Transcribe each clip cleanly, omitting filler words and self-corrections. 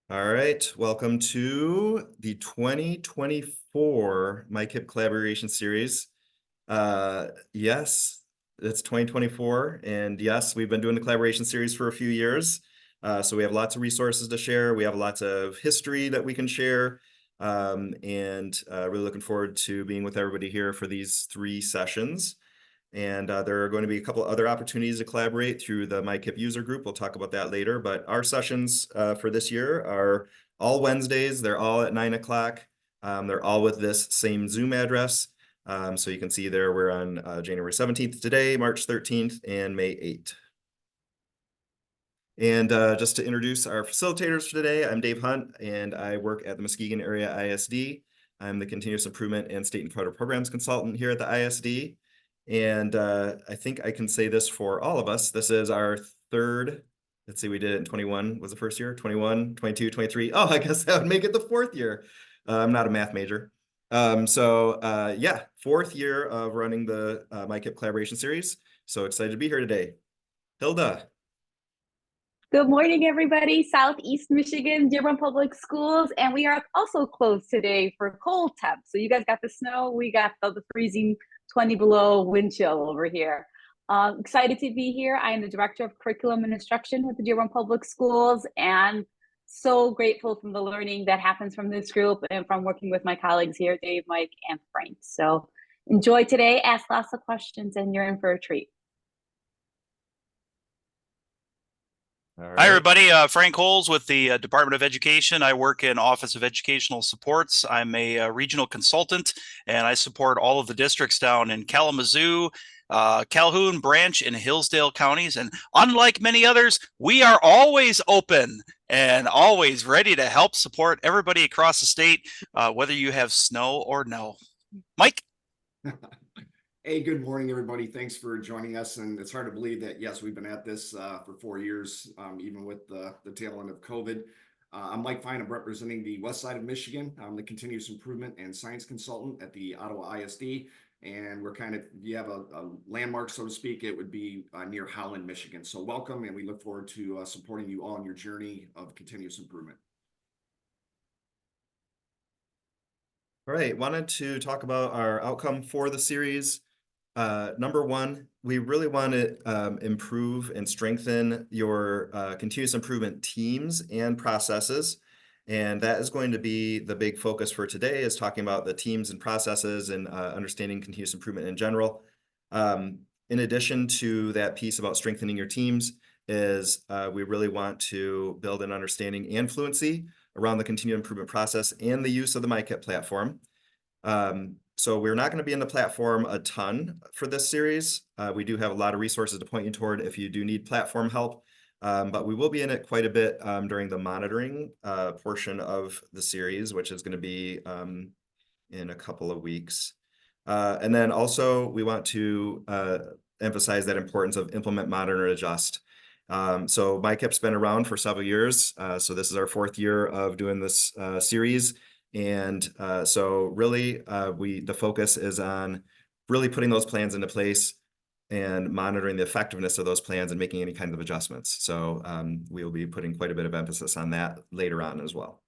All right, welcome to the 2024 MICIP Collaboration Series. Yes, it's 2024, and yes, we've been doing the collaboration series for a few years. So we have lots of resources to share. We have lots of history that we can share, and really looking forward to being with everybody here for these 3 sessions. And there are going to be a couple other opportunities to collaborate through the MICIP user group. We'll talk about that later, but our sessions for this year are all Wednesdays. They're all at 9 o'clock. They're all with this same Zoom address. So you can see there we're on January 17th today, March 13th, and May 8th. And just to introduce our facilitators for today, I'm Dave Hunt, and I work at the Muskegon Area ISD. I'm the Continuous Improvement and State and Federal Programs Consultant here at the ISD. And I think I can say this for all of us. This is our third, let's see, we did it in 21 was the first year, 21, 22, 23. Oh, I guess that would make it the 4th year. I'm not a math major. Yeah, 4th year of running the MICIP Collaboration Series. So excited to be here today. Hilda. Good morning, everybody. Southeast Michigan, Dearborn Public Schools, and we are also closed today for cold temps. So you guys got the snow, we got the freezing 20 below wind chill over here. Excited to be here. I am the Director of Curriculum and Instruction with the Dearborn Public Schools, and so grateful from the learning that happens from this group and from working with my colleagues here, Dave, Mike, and Frank. So enjoy today, ask lots of questions, and you're in for a treat. All Hi, right. everybody. Frank Holes with the Department of Education. I work in Office of Educational Supports. I'm a regional consultant, and I support all of the districts down in Kalamazoo, Calhoun, Branch, and Hillsdale counties. And unlike many others, we are always open and always ready to help support everybody across the state, whether you have snow or no. Mike? Hey, good morning, everybody. Thanks for joining us. And it's hard to believe that, yes, we've been at this for 4 years, even with the tail end of COVID. I'm Mike Fine. I'm representing the west side of Michigan. I'm the continuous improvement and science consultant at the Ottawa ISD. And we're kind of, you have a landmark, so to speak, it would be near Holland, Michigan. So welcome, and we look forward to supporting you all on your journey of continuous improvement. All right, wanted to talk about our outcome for the series. Number one, we really want to improve and strengthen your continuous improvement teams and processes. And that is going to be the big focus for today, is talking about the teams and processes and understanding continuous improvement in general. In addition to that piece about strengthening your teams is we really want to build an understanding and fluency around the continuous improvement process and the use of the MICIP platform. So we're not going to be in the platform a ton for this series. We do have a lot of resources to point you toward if you do need platform help, but we will be in it quite a bit during the monitoring portion of the series, which is going to be in a couple of weeks. And then also we want to emphasize that importance of implement, monitor, and adjust. So MICIP's been around for several years. So this is our 4th year of doing this series. And so really, the focus is on really putting those plans into place and monitoring the effectiveness of those plans and making any kind of adjustments. So we'll be putting quite a bit of emphasis on that later on as well.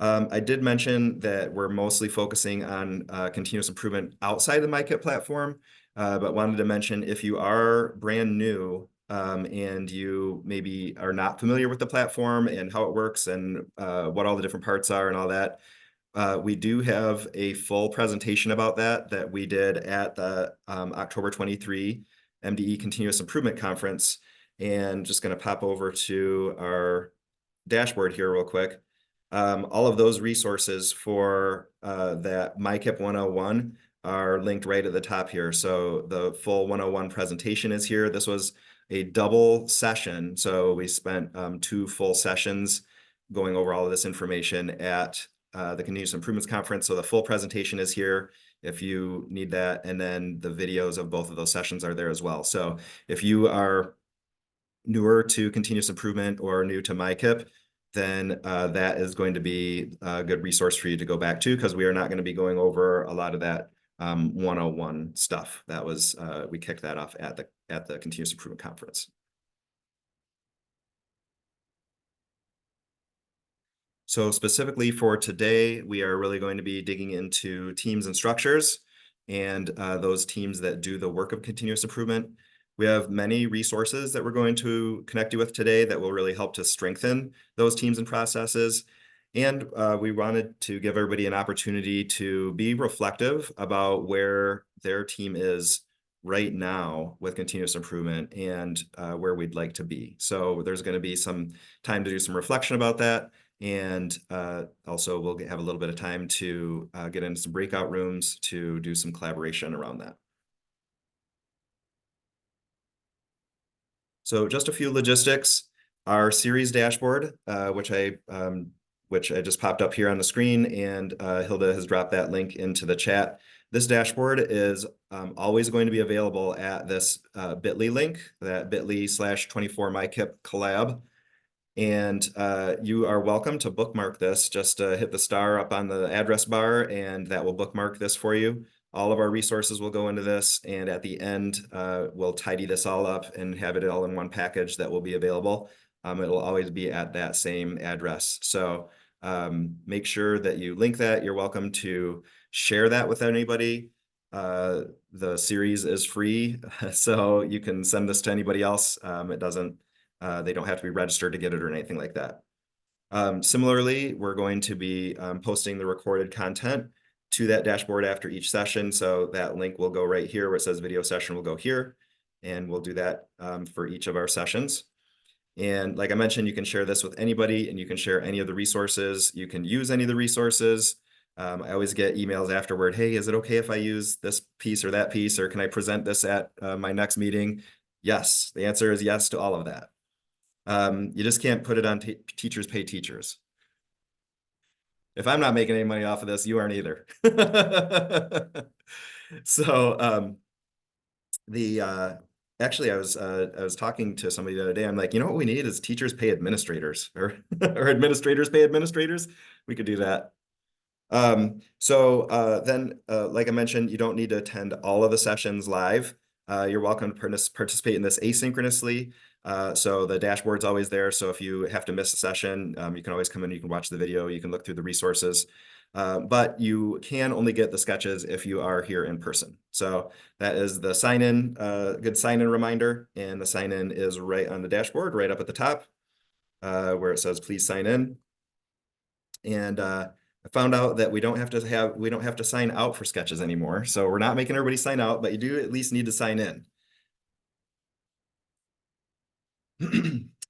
I did mention that we're mostly focusing on continuous improvement outside the MICIP platform, but wanted to mention if you are brand new and you maybe are not familiar with the platform and how it works and what all the different parts are and all that, we do have a full presentation about that we did at the October 23 MDE Continuous Improvement Conference. And just going to pop over to our dashboard here real quick. All of those resources for that MICIP 101 are linked right at the top here. So the full 101 presentation is here. This was a double session. So we spent 2 full sessions going over all of this information at the Continuous Improvements Conference. So the full presentation is here if you need that. And then the videos of both of those sessions are there as well. So if you are newer to continuous improvement or new to MICIP, then that is going to be a good resource for you to go back to, because we are not going to be going over a lot of that 101 stuff. That was we kicked that off at the Continuous Improvement Conference. So specifically for today, we are really going to be digging into teams and structures and those teams that do the work of continuous improvement. We have many resources that we're going to connect you with today that will really help to strengthen those teams and processes. And we wanted to give everybody an opportunity to be reflective about where their team is right now with continuous improvement and where we'd like to be. So there's going to be some time to do some reflection about that. And also we'll have a little bit of time to get into some breakout rooms to do some collaboration around that. So just a few logistics. Our series dashboard, which I just popped up here on the screen, and Hilda has dropped that link into the chat. This dashboard is always going to be available at this bit.ly link, that bit.ly/24 MICIP collab. And you are welcome to bookmark this. Just hit the star up on the address bar, and that will bookmark this for you. All of our resources will go into this, and at the end, we'll tidy this all up and have it all in one package that will be available. It'll always be at that same address. So make sure that you link that. You're welcome to share that with anybody. The series is free, so you can send this to anybody else. They don't have to be registered to get it or anything like that. Similarly, we're going to be posting the recorded content to that dashboard after each session. So that link will go right here where it says video session will go here. And we'll do that for each of our sessions. And like I mentioned, you can share this with anybody and you can share any of the resources. You can use any of the resources. I always get emails afterward, hey, is it okay if I use this piece or that piece, or can I present this at my next meeting? Yes, the answer is yes to all of that. You just can't put it on teachers pay teachers. If I'm not making any money off of this, you aren't either. So actually I was talking to somebody the other day. I'm like, you know what we need is teachers pay administrators, or or administrators pay administrators. We could do that. Then like I mentioned, you don't need to attend all of the sessions live. You're welcome to participate in this asynchronously. So the dashboard's always there. So if you have to miss a session, you can always come in, you can watch the video, you can look through the resources. But you can only get the sketches if you are here in person. So that is the sign-in, good sign-in reminder. And the sign-in is right on the dashboard, right up at the top, where it says, please sign in. And I found out that we don't have to sign out for sketches anymore. So we're not making everybody sign out, but you do at least need to sign in.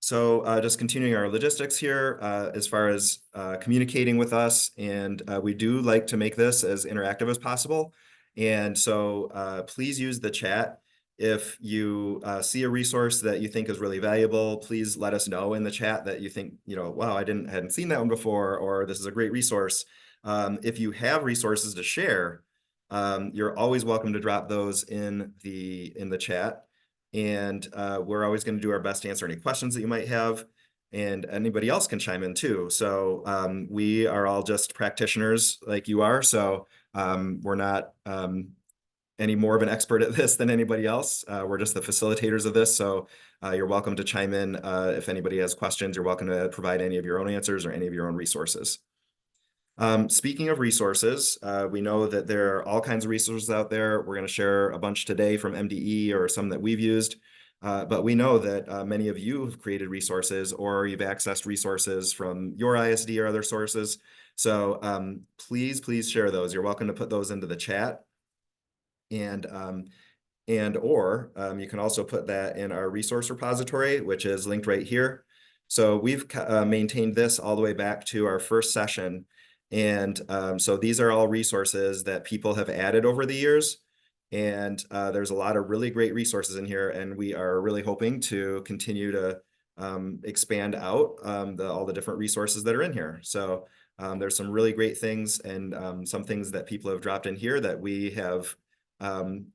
So just continuing our logistics here as far as communicating with us, and we do like to make this as interactive as possible. And so please use the chat. If you see a resource that you think is really valuable, please let us know in the chat that you think, wow, I hadn't seen that one before, or this is a great resource. If you have resources to share, you're always welcome to drop those in the chat. And we're always going to do our best to answer any questions that you might have. And anybody else can chime in too. So we are all just practitioners like you are. So we're not any more of an expert at this than anybody else. We're just the facilitators of this. So you're welcome to chime in. If anybody has questions, you're welcome to provide any of your own answers or any of your own resources. Speaking of resources, we know that there are all kinds of resources out there. We're going to share a bunch today from MDE or some that we've used. But we know that many of you have created resources or you've accessed resources from your ISD or other sources. So please share those. You're welcome to put those into the chat. And you can also put that in our resource repository, which is linked right here. So we've maintained this all the way back to our first session. And so these are all resources that people have added over the years. And there's a lot of really great resources in here. And we are really hoping to continue to expand out all the different resources that are in here. So there's some really great things and some things that people have dropped in here that we have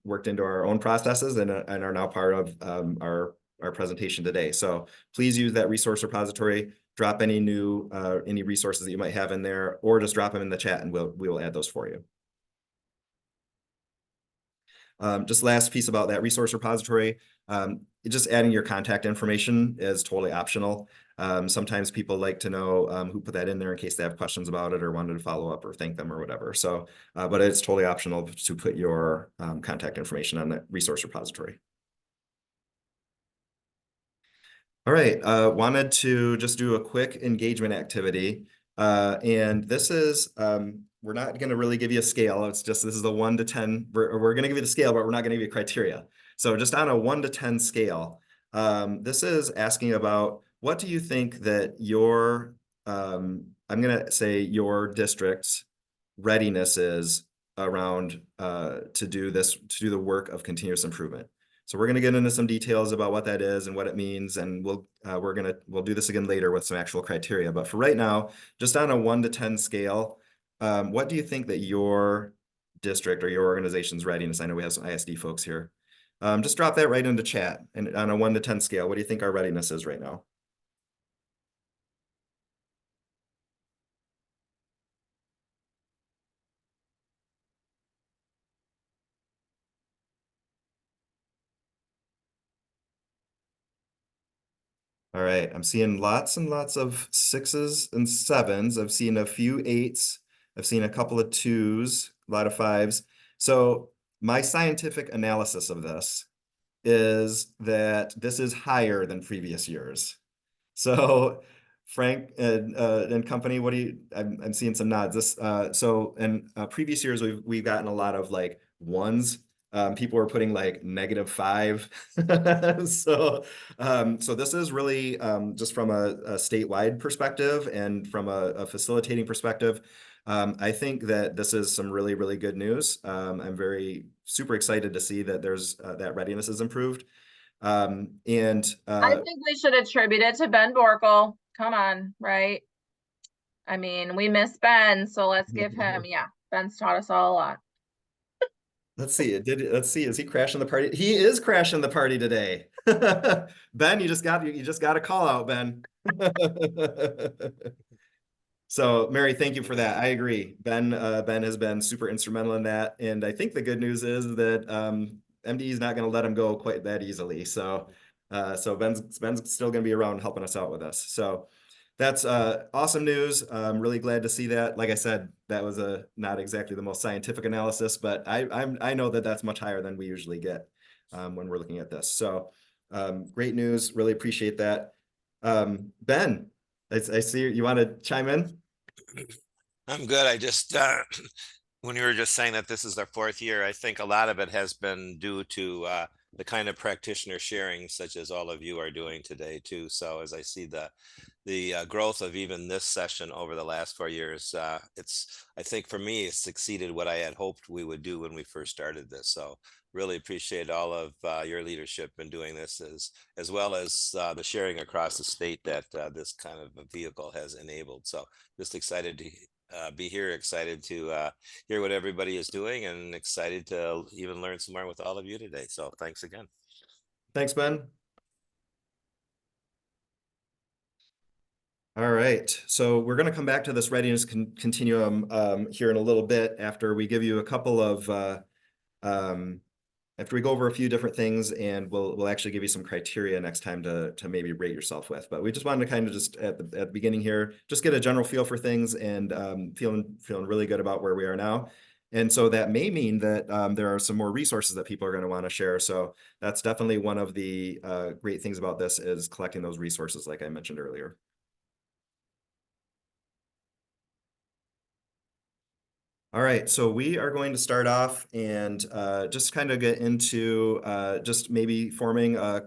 worked into our own processes and are now part of our presentation today. So please use that resource repository, drop any new any resources that you might have in there, or just drop them in the chat and we will add those for you. Just last piece about that resource repository, just adding your contact information is totally optional. Sometimes people like to know who put that in there in case they have questions about it or wanted to follow up or thank them or whatever. So, but it's totally optional to put your contact information on that resource repository. All right, wanted to just do a quick engagement activity. And this is, we're not going to really give you a scale. It's just, this is a 1 to 10. We're going to give you the scale, but we're not going to give you criteria. So just on a 1 to 10 scale, this is asking about what do you think that your, I'm going to say your district's readiness is around to do the work of continuous improvement. So we're going to get into some details about what that is and what it means, and we'll do this again later with some actual criteria. But for right now, just on a 1 to 10 scale, what do you think that your district or your organization's readiness? I know we have some ISD folks here. Just drop that right into chat, and on a 1 to 10 scale, what do you think our readiness is right now? All right, I'm seeing lots and lots of 6s and 7s. I've seen a few 8s. I've seen a couple of 2s, a lot of 5s. So my scientific analysis of this is that this is higher than previous years. So Frank and company, what do you? I'm seeing some nods. So in previous years we've gotten a lot of like 1s. People were putting like -5. So this is really just from a statewide perspective and from a facilitating perspective. I think that this is some really, really good news. I'm very super excited to see that there's that readiness is improved. I think we should attribute it to Ben Borkel. Come on, right? I mean, we miss Ben, so let's give him, yeah, Ben's taught us all a lot. Let's see. Let's see. Is he crashing the party? He is crashing the party today. Ben, you just got a call out, Ben. So Mary, thank you for that. I agree. Ben has been super instrumental in that. And I think the good news is that MDE is not going to let him go quite that easily. So Ben's still going to be around helping us out with us. So that's awesome news. I'm really glad to see that. Like I said, that was not exactly the most scientific analysis, but I know that that's much higher than we usually get when we're looking at this. So great news. Really appreciate that. Ben, I see you want to chime in. I'm good. I just when you were just saying that this is our 4th year, I think a lot of it has been due to the kind of practitioner sharing, such as all of you are doing today too. So as I see the growth of even this session over the last 4 years, I think for me, it's exceeded what I had hoped we would do when we first started this. So really appreciate all of your leadership in doing this, as well as the sharing across the state that this kind of a vehicle has enabled. So just excited to be here, excited to hear what everybody is doing, and excited to even learn some more with all of you today. So thanks again. Thanks, Ben. All right, so we're going to come back to this readiness continuum here in a little bit after we give you a couple of after we go over a few different things, and we'll actually give you some criteria next time to maybe rate yourself with. But we just wanted to kind of just at the beginning here, just get a general feel for things and feeling really good about where we are now. And so that may mean that there are some more resources that people are going to want to share. So that's definitely one of the great things about this is collecting those resources, like I mentioned earlier. All right, so we are going to start off and just kind of get into just maybe forming a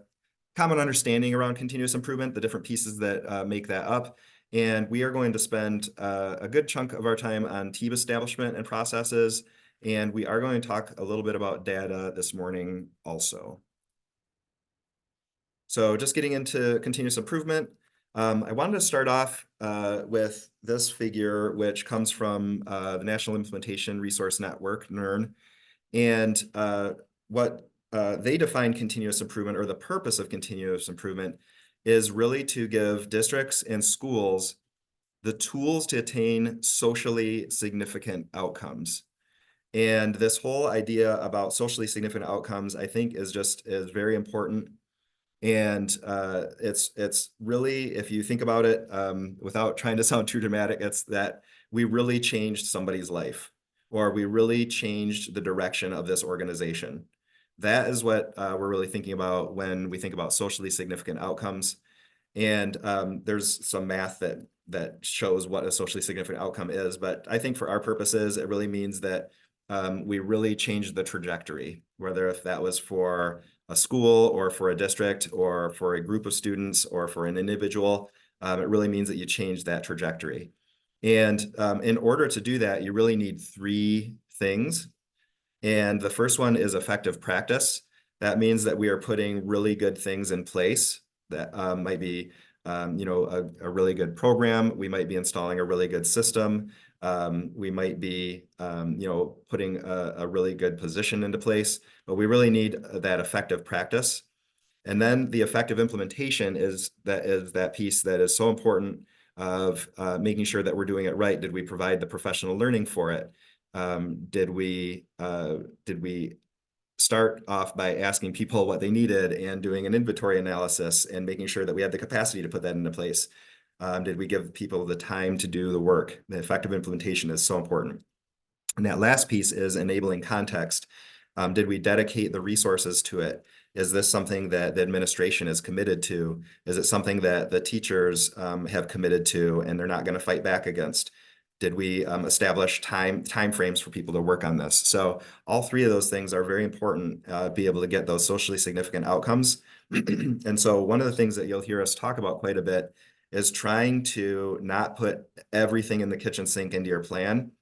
common understanding around continuous improvement, the different pieces that make that up. And we are going to spend a good chunk of our time on team establishment and processes. And we are going to talk a little bit about data this morning also. So just getting into continuous improvement. I wanted to start off with this figure, which comes from the National Implementation Resource Network, NIRN. And what they define continuous improvement, or the purpose of continuous improvement, is really to give districts and schools the tools to attain socially significant outcomes. And this whole idea about socially significant outcomes, I think, is very important. And it's really, if you think about it, without trying to sound too dramatic, it's that we really changed somebody's life, or we really changed the direction of this organization. That is what we're really thinking about when we think about socially significant outcomes. And there's some math that shows what a socially significant outcome is. But I think for our purposes, it really means that we really changed the trajectory, whether if that was for a school or for a district or for a group of students or for an individual. It really means that you change that trajectory. And in order to do that, you really need three things. And the first one is effective practice. That means that we are putting really good things in place. That might be, a really good program. We might be installing a really good system. We might be, putting a really good position into place. But we really need that effective practice. And then the effective implementation is that piece that is so important of making sure that we're doing it right. Did we provide the professional learning for it? Did we start off by asking people what they needed and doing an inventory analysis and making sure that we had the capacity to put that into place? Did we give people the time to do the work? The effective implementation is so important. And that last piece is enabling context. Did we dedicate the resources to it? Is this something that the administration is committed to? Is it something that the teachers have committed to and they're not going to fight back against? Did we establish time frames for people to work on this? So all three of those things are very important, be able to get those socially significant outcomes. And so one of the things that you'll hear us talk about quite a bit is trying to not put everything in the kitchen sink into your plan.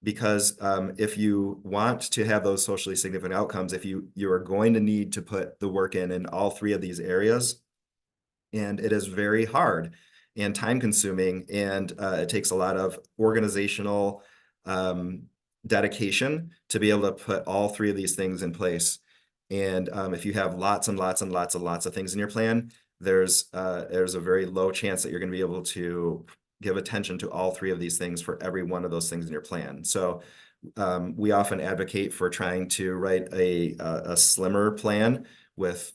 Because if you want to have those socially significant outcomes, if you are going to need to put the work in all three of these areas, and it is very hard and time consuming, and it takes a lot of organizational dedication to be able to put all three of these things in place. And if you have lots and lots and lots and lots of things in your plan, there's a very low chance that you're going to be able to give attention to all three of these things for every one of those things in your plan. So we often advocate for trying to write a slimmer plan with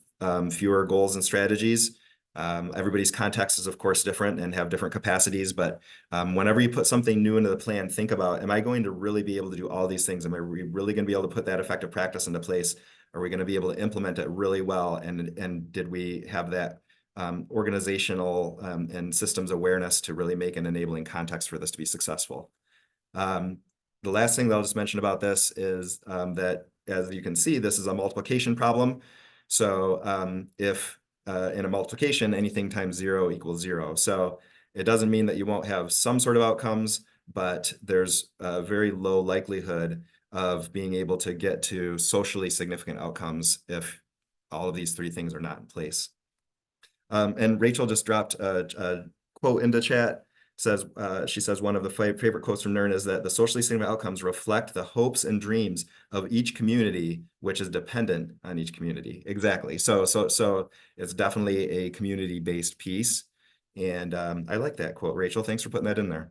fewer goals and strategies. Everybody's context is, of course, different and have different capacities, but whenever you put something new into the plan, think about, am I going to really be able to do all these things? Am I really going to be able to put that effective practice into place? Are we going to be able to implement it really well? And did we have that organizational and systems awareness to really make an enabling context for this to be successful? The last thing that I'll just mention about this is that, as you can see, this is a multiplication problem. So if in a multiplication, anything times 0 equals 0. So it doesn't mean that you won't have some sort of outcomes, but there's a very low likelihood of being able to get to socially significant outcomes if all of these three things are not in place. And Rachel just dropped a quote into chat. She says one of the favorite quotes from NERN is that the socially significant outcomes reflect the hopes and dreams of each community, which is dependent on each community. Exactly. So it's definitely a community-based piece. And I like that quote, Rachel. Thanks for putting that in there.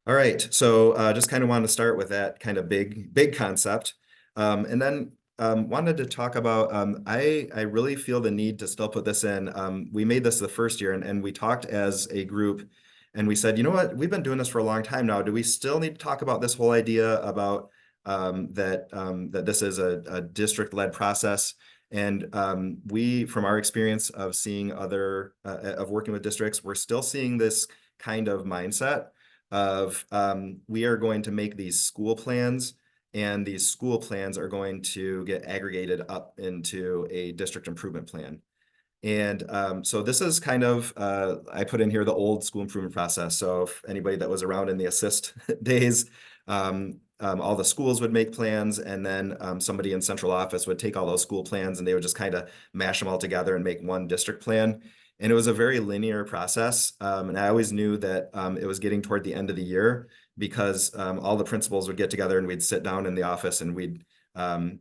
All right. So just kind of want to start with that kind of big concept. And then wanted to talk about, I really feel the need to still put this in. We made this the first year and we talked as a group and we said, you know what, we've been doing this for a long time now. Do we still need to talk about this whole idea about that this is a district-led process? And we, from our experience of seeing of working with districts, we're still seeing this kind of mindset of we are going to make these school plans, and these school plans are going to get aggregated up into a district improvement plan. And so this is kind of, I put in here the old school improvement process. So if anybody that was around in the assist days, all the schools would make plans, and then somebody in central office would take all those school plans and they would just kind of mash them all together and make one district plan. And it was a very linear process. And I always knew that it was getting toward the end of the year because all the principals would get together and we'd sit down in the office and we'd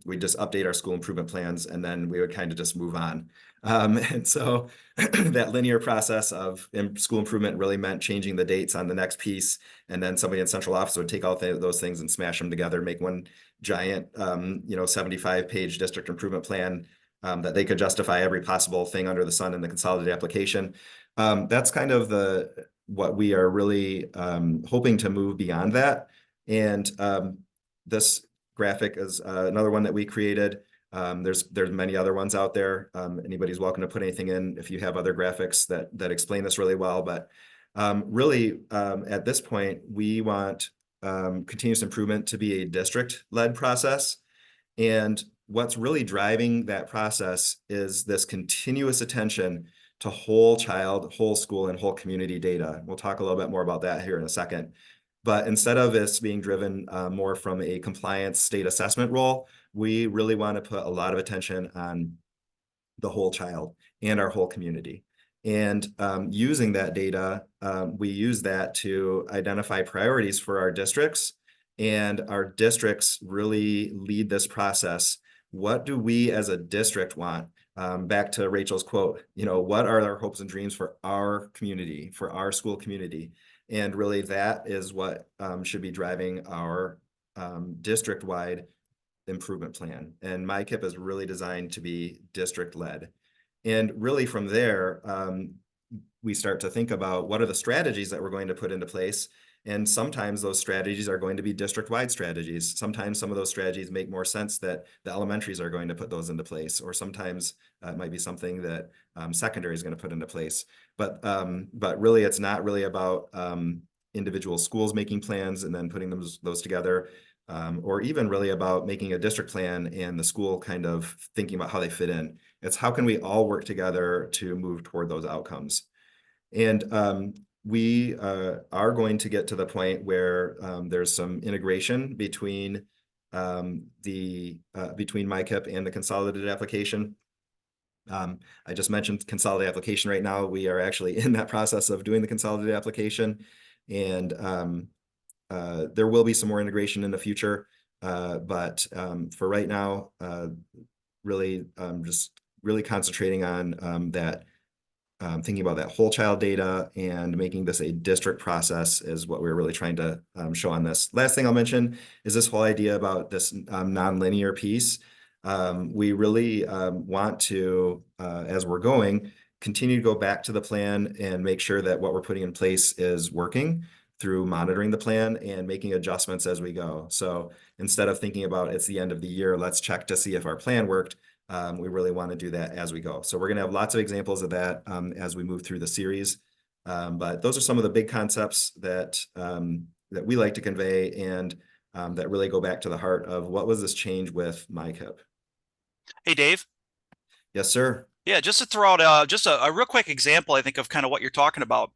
we just update our school improvement plans, and then we would kind of just move on. And so that linear process of school improvement really meant changing the dates on the next piece. And then somebody in central office would take all those things and smash them together, make one giant, 75-page district improvement plan that they could justify every possible thing under the sun in the consolidated application. That's kind of what we are really hoping to move beyond that. And this graphic is another one that we created. There's many other ones out there. Anybody's welcome to put anything in if you have other graphics that explain this really well. But really, at this point, we want continuous improvement to be a district-led process. And what's really driving that process is this continuous attention to whole child, whole school, and whole community data. We'll talk a little bit more about that here in a second. But instead of this being driven more from a compliance state assessment role, we really want to put a lot of attention on the whole child and our whole community. And using that data, we use that to identify priorities for our districts, and our districts really lead this process. What do we as a district want? Back to Rachel's quote, what are our hopes and dreams for our community, for our school community? And really that is what should be driving our district-wide improvement plan. And MICIP is really designed to be district-led. And really from there, we start to think about what are the strategies that we're going to put into place. And sometimes those strategies are going to be district-wide strategies. Sometimes some of those strategies make more sense that the elementaries are going to put those into place, or sometimes it might be something that secondary is going to put into place. But really, it's not really about individual schools making plans and then putting those together, or even really about making a district plan and the school kind of thinking about how they fit in. It's how can we all work together to move toward those outcomes. And we are going to get to the point where there's some integration between between MICIP and the consolidated application. I just mentioned consolidated application right now. We are actually in that process of doing the consolidated application, and there will be some more integration in the future. But for right now, really just really concentrating on that. Thinking about that whole child data and making this a district process is what we're really trying to show on this. Last thing I'll mention is this whole idea about this nonlinear piece. We really want to, as we're going, continue to go back to the plan and make sure that what we're putting in place is working through monitoring the plan and making adjustments as we go. So instead of thinking about it's the end of the year, let's check to see if our plan worked. We really want to do that as we go. So we're going to have lots of examples of that as we move through the series. But those are some of the big concepts that we like to convey, and that really go back to the heart of what was this change with MICIP. Hey, Dave. Yes, sir. Yeah, just to throw out just a real quick example, I think, of kind of what you're talking about.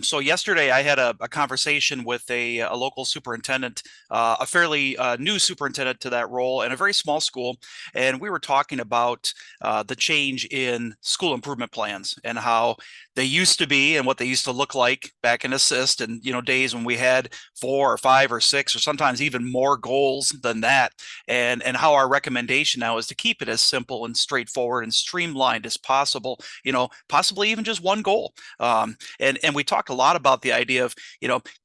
So yesterday I had a conversation with a local superintendent, a fairly new superintendent to that role in a very small school. And we were talking about the change in school improvement plans and how they used to be and what they used to look like back in assist, and days when we had 4 or 5 or 6 or sometimes even more goals than that, and how our recommendation now is to keep it as simple and straightforward and streamlined as possible, possibly even just one goal. And we talked a lot about the idea of,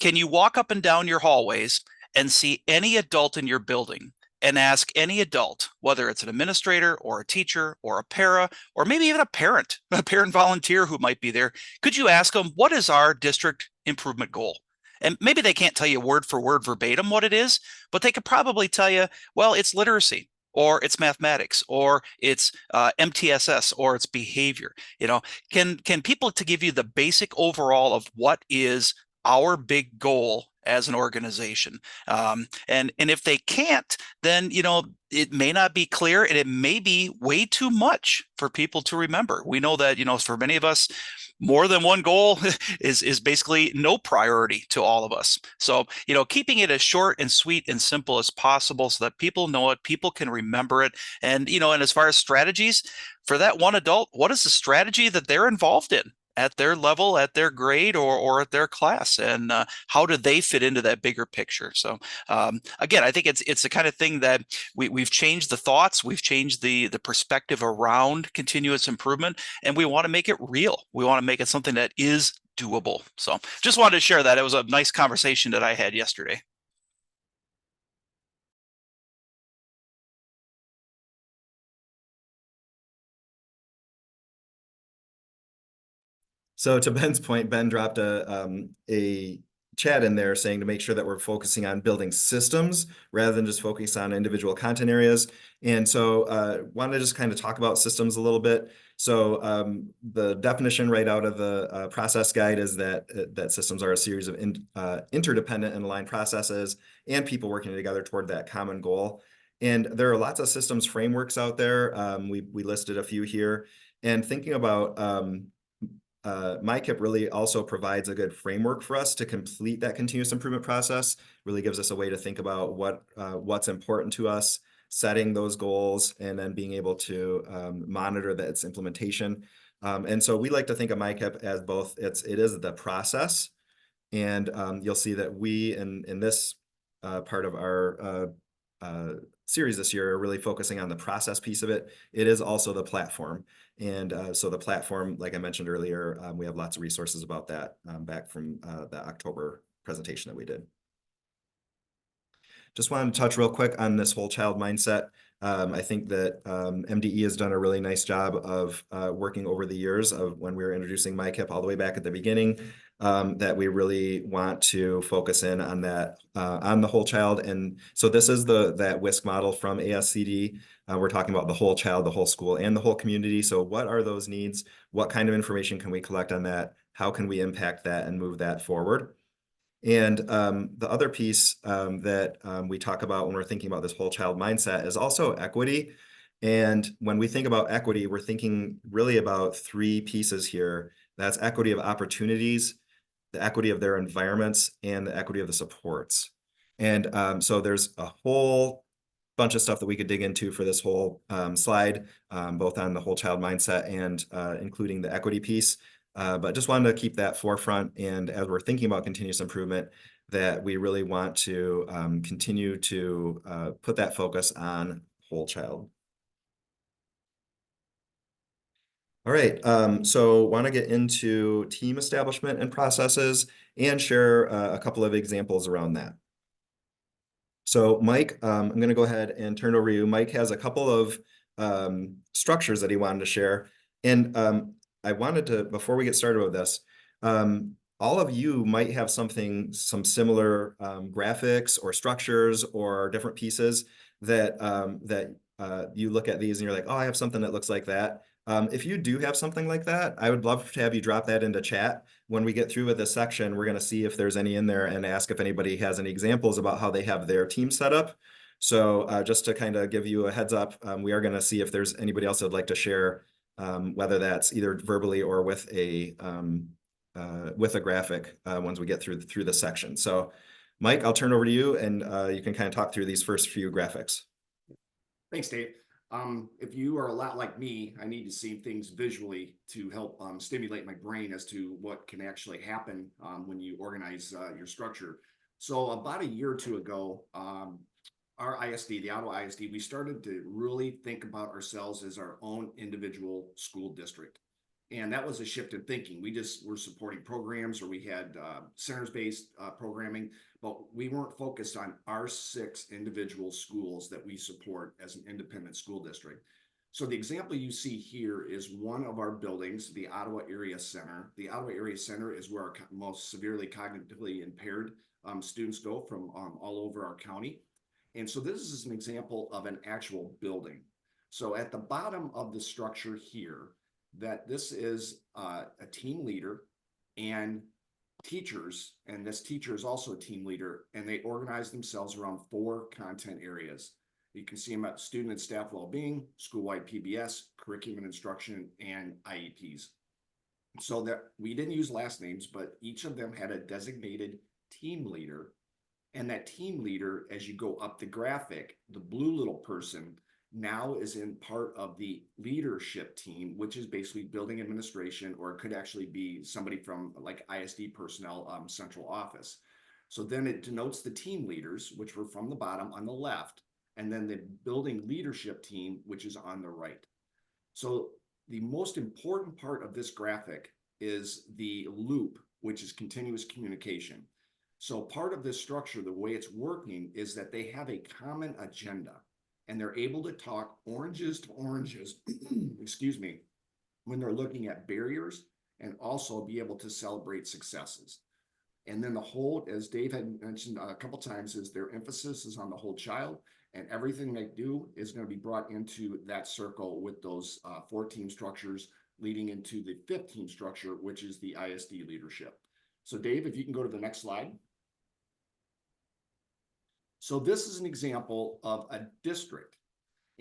can you walk up and down your hallways and see any adult in your building and ask any adult, whether it's an administrator or a teacher or a para, or maybe even a parent volunteer who might be there, could you ask them, what is our district improvement goal? And maybe they can't tell you word for word verbatim what it is, but they could probably tell you, well, it's literacy, or it's mathematics, or it's MTSS, or it's behavior. Can people to give you the basic overall of what is our big goal as an organization? And if they can't, then it may not be clear, and it may be way too much for people to remember. We know that for many of us, more than one goal is basically no priority to all of us. So, keeping it as short and sweet and simple as possible so that people know it, people can remember it. And, and as far as strategies for that one adult, what is the strategy that they're involved in? at their level, at their grade, or at their class, and how do they fit into that bigger picture? So again, I think it's the kind of thing that we've changed the thoughts, we've changed the perspective around continuous improvement, and we want to make it real. We want to make it something that is doable. So just wanted to share that. It was a nice conversation that I had yesterday. So to Ben's point, Ben dropped a chat in there saying to make sure that we're focusing on building systems rather than just focus on individual content areas. And so wanted to just kind of talk about systems a little bit. So the definition right out of the process guide is that systems are a series of interdependent and aligned processes and people working together toward that common goal. And there are lots of systems frameworks out there. We listed a few here. And thinking about MICIP really also provides a good framework for us to complete that continuous improvement process. Really gives us a way to think about what's important to us, setting those goals, and then being able to monitor that its implementation. And so we like to think of MICIP as both. It is the process, and you'll see that we in this part of our series this year are really focusing on the process piece of it. It is also the platform. And so the platform, like I mentioned earlier, we have lots of resources about that back from the October presentation that we did. Just wanted to touch real quick on this whole child mindset. I think that MDE has done a really nice job of working over the years of when we were introducing MICIP all the way back at the beginning, that we really want to focus in on that, on the whole child. And so this is that WISC model from ASCD. We're talking about the whole child, the whole school, and the whole community. So what are those needs? What kind of information can we collect on that? How can we impact that and move that forward? And the other piece that we talk about when we're thinking about this whole child mindset is also equity. And when we think about equity, we're thinking really about three pieces here. That's equity of opportunities, the equity of their environments, and the equity of the supports. And so there's a whole bunch of stuff that we could dig into for this whole slide, both on the whole child mindset and including the equity piece. But just wanted to keep that forefront. And as we're thinking about continuous improvement, that we really want to continue to put that focus on whole child. All right, so want to get into team establishment and processes and share a couple of examples around that. So Mike, I'm going to go ahead and turn it over to you. Mike has a couple of structures that he wanted to share. And I wanted to, before we get started with this, all of you might have some similar graphics or structures or different pieces that you look at these and you're like, oh, I have something that looks like that. If you do have something like that, I would love to have you drop that into chat. When we get through with this section, we're going to see if there's any in there and ask if anybody has any examples about how they have their team set up. So just to kind of give you a heads up, we are going to see if there's anybody else that would like to share, whether that's either verbally or with a graphic once we get through the section. So Mike, I'll turn over to you and you can kind of talk through these first few graphics. Thanks, Dave. If you are a lot like me, I need to see things visually to help stimulate my brain as to what can actually happen when you organize your structure. So about a year or two ago, our ISD, the Ottawa ISD, we started to really think about ourselves as our own individual school district. And that was a shift in thinking. We just were supporting programs, or we had centers-based programming, but we weren't focused on our 6 individual schools that we support as an independent school district. So the example you see here is one of our buildings, the Ottawa Area Center. The Ottawa Area Center is where our most severely cognitively impaired students go from all over our county. And so this is an example of an actual building. So at the bottom of the structure here, that this is a team leader and teachers, and this teacher is also a team leader, and they organize themselves around 4 content areas. You can see them at student and staff well-being, school-wide PBS, curriculum and instruction, and IEPs. So that we didn't use last names, but each of them had a designated team leader. And that team leader, as you go up the graphic, the blue little person, now is in part of the leadership team, which is basically building administration, or it could actually be somebody from like ISD personnel, central office. So then it denotes the team leaders, which were from the bottom on the left, and then the building leadership team, which is on the right. So the most important part of this graphic is the loop, which is continuous communication. So part of this structure, the way it's working, is that they have a common agenda, and they're able to talk oranges to oranges, excuse me, when they're looking at barriers, and also be able to celebrate successes. And then the whole, as Dave had mentioned a couple times, is their emphasis is on the whole child, and everything they do is going to be brought into that circle with those 4 team structures leading into the 5th team structure, which is the ISD leadership. So Dave, if you can go to the next slide. So this is an example of a district.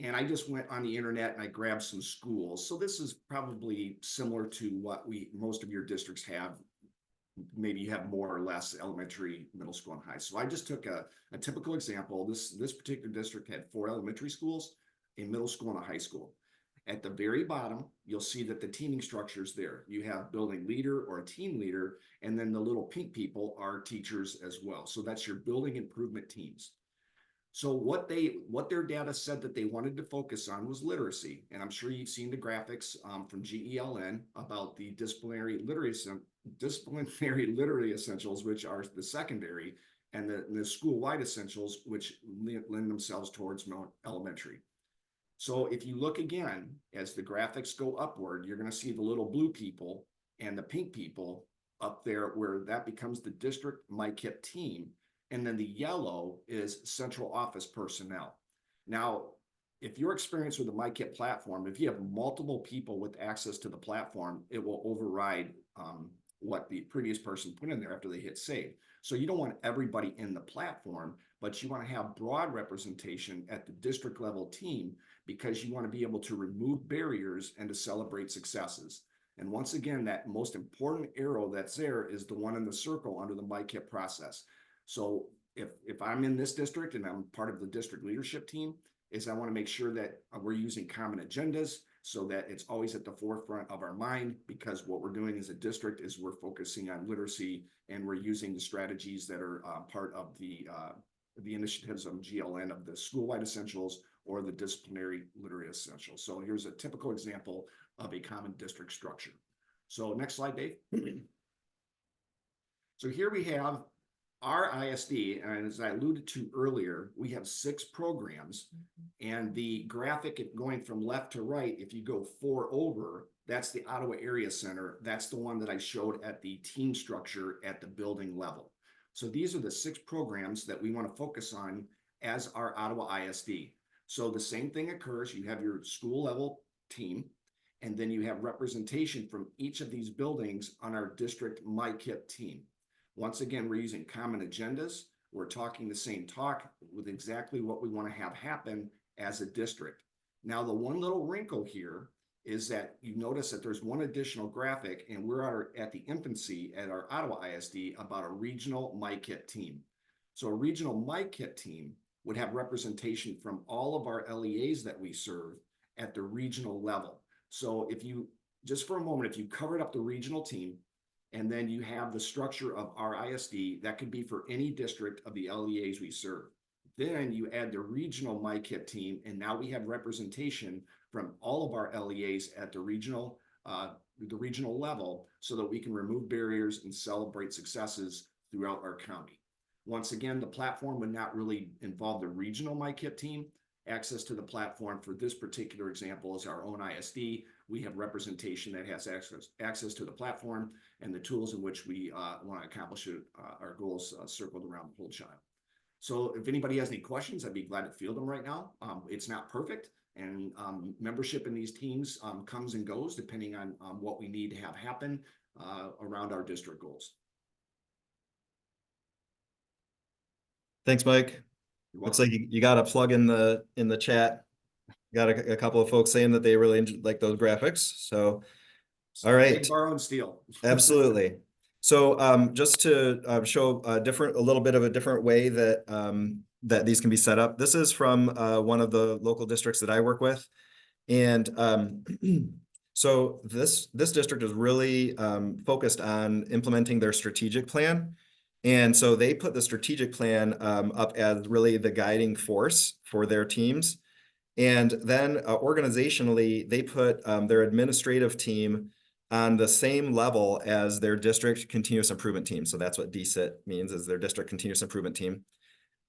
And I just went on the internet and I grabbed some schools. So this is probably similar to what most of your districts have. Maybe you have more or less elementary, middle school, and high. So I just took a typical example. This particular district had 4 elementary schools, a middle school, and a high school. At the very bottom, you'll see that the teaming structure is there. You have building leader or a team leader, and then the little pink people are teachers as well. So that's your building improvement teams. So what their data said that they wanted to focus on was literacy. And I'm sure you've seen the graphics from GELN about the disciplinary literacy essentials, which are the secondary, and the school-wide essentials, which lend themselves towards elementary. So if you look again, as the graphics go upward, you're going to see the little blue people and the pink people up there, where that becomes the district MICIP team. And then the yellow is central office personnel. Now, if your experience with the MICIP platform, if you have multiple people with access to the platform, it will override what the previous person put in there after they hit save. So you don't want everybody in the platform, but you want to have broad representation at the district level team, because you want to be able to remove barriers and to celebrate successes. And once again, that most important arrow that's there is the one in the circle under the MICIP process. So if I'm in this district and I'm part of the district leadership team, is I want to make sure that we're using common agendas so that it's always at the forefront of our mind, because what we're doing as a district is we're focusing on literacy, and we're using the strategies that are part of the initiatives of GLN, of the school-wide essentials or the disciplinary literary essentials. So here's a typical example of a common district structure. So next slide, Dave. So here we have our ISD, and as I alluded to earlier, we have 6 programs, and the graphic going from left to right, if you go 4 over, that's the Ottawa Area Center. That's the one that I showed at the team structure at the building level. So these are the 6 programs that we want to focus on as our Ottawa ISD. So the same thing occurs. You have your school level team, and then you have representation from each of these buildings on our district MICIP team. Once again, we're using common agendas. We're talking the same talk with exactly what we want to have happen as a district. Now, the one little wrinkle here is that you notice that there's one additional graphic, and we're at the infancy at our Ottawa ISD about a regional MICIP team. So a regional MICIP team would have representation from all of our LEAs that we serve at the regional level. So if you, just for a moment, if you covered up the regional team, and then you have the structure of our ISD, that could be for any district of the LEAs we serve. Then you add the regional MICIP team, and now we have representation from all of our LEAs at the regional level, so that we can remove barriers and celebrate successes throughout our county. Once again, the platform would not really involve the regional MICIP team. Access to the platform for this particular example is our own ISD. We have representation that has access to the platform and the tools in which we want to accomplish our goals circled around the whole child. So if anybody has any questions, I'd be glad to field them right now. It's not perfect, and membership in these teams comes and goes depending on what we need to have happen around our district goals. Thanks, Mike. Looks like you got a plug in the chat. Got a couple of folks saying that they really like those graphics. So, all right. Borrow and steal. Absolutely. So just to show a little bit of a different way that that these can be set up. This is from one of the local districts that I work with, and so this district is really focused on implementing their strategic plan, and so they put the strategic plan up as really the guiding force for their teams, and then organizationally they put their administrative team on the same level as their district continuous improvement team. So that's what DCIT means, is their district continuous improvement team.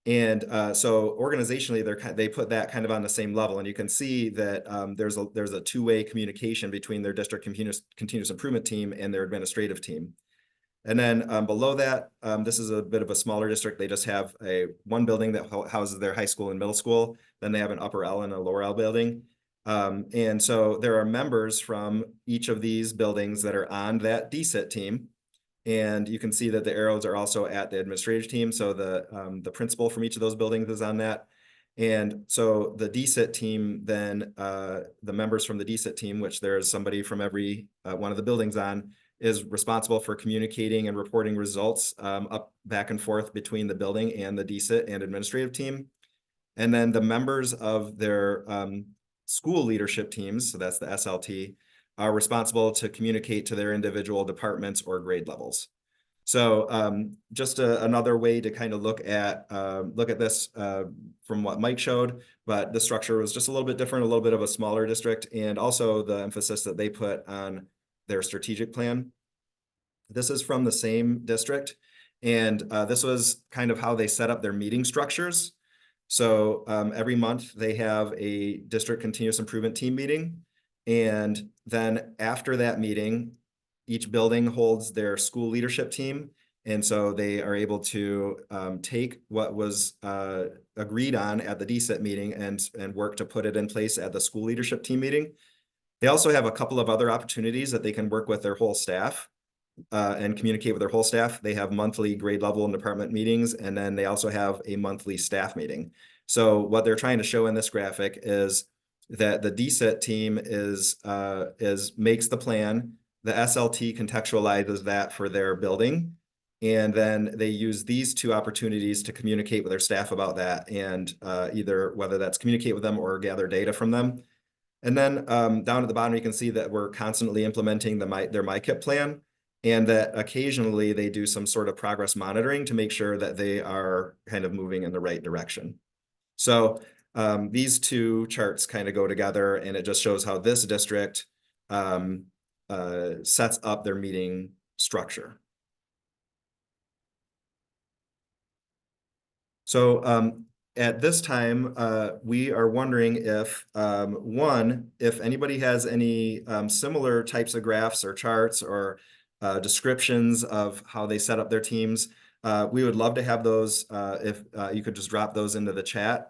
And so organizationally, they put that kind of on the same level, and you can see that there's a two-way communication between their district continuous improvement team and their administrative team. And then below that, this is a bit of a smaller district. They just have one building that houses their high school and middle school. Then they have an upper L and a lower L building. And so there are members from each of these buildings that are on that DCIT team. And you can see that the arrows are also at the administrative team. So the principal from each of those buildings is on that. And so the DCIT team, then the members from the DCIT team, which there's somebody from every one of the buildings on, is responsible for communicating and reporting results up back and forth between the building and the DCIT and administrative team. And then the members of their school leadership teams, so that's the SLT, are responsible to communicate to their individual departments or grade levels. So just another way to kind of look at this from what Mike showed, but the structure was just a little bit different, a little bit of a smaller district, and also the emphasis that they put on their strategic plan. This is from the same district, and this was kind of how they set up their meeting structures. So every month they have a district continuous improvement team meeting, and then after that meeting, each building holds their school leadership team, and so they are able to take what was agreed on at the DCIT meeting and work to put it in place at the school leadership team meeting. They also have a couple of other opportunities that they can work with their whole staff and communicate with their whole staff. They have monthly grade level and department meetings, and then they also have a monthly staff meeting. So what they're trying to show in this graphic is that the DCIT team makes the plan. The SLT contextualizes that for their building, and then they use these two opportunities to communicate with their staff about that, and either whether that's communicate with them or gather data from them. And then down at the bottom, you can see that we're constantly implementing their MICIP plan, and that occasionally they do some sort of progress monitoring to make sure that they are kind of moving in the right direction. So these two charts kind of go together, and it just shows how this district sets up their meeting structure. So at this time, we are wondering if, if anybody has any similar types of graphs or charts or descriptions of how they set up their teams. We would love to have those. If you could just drop those into the chat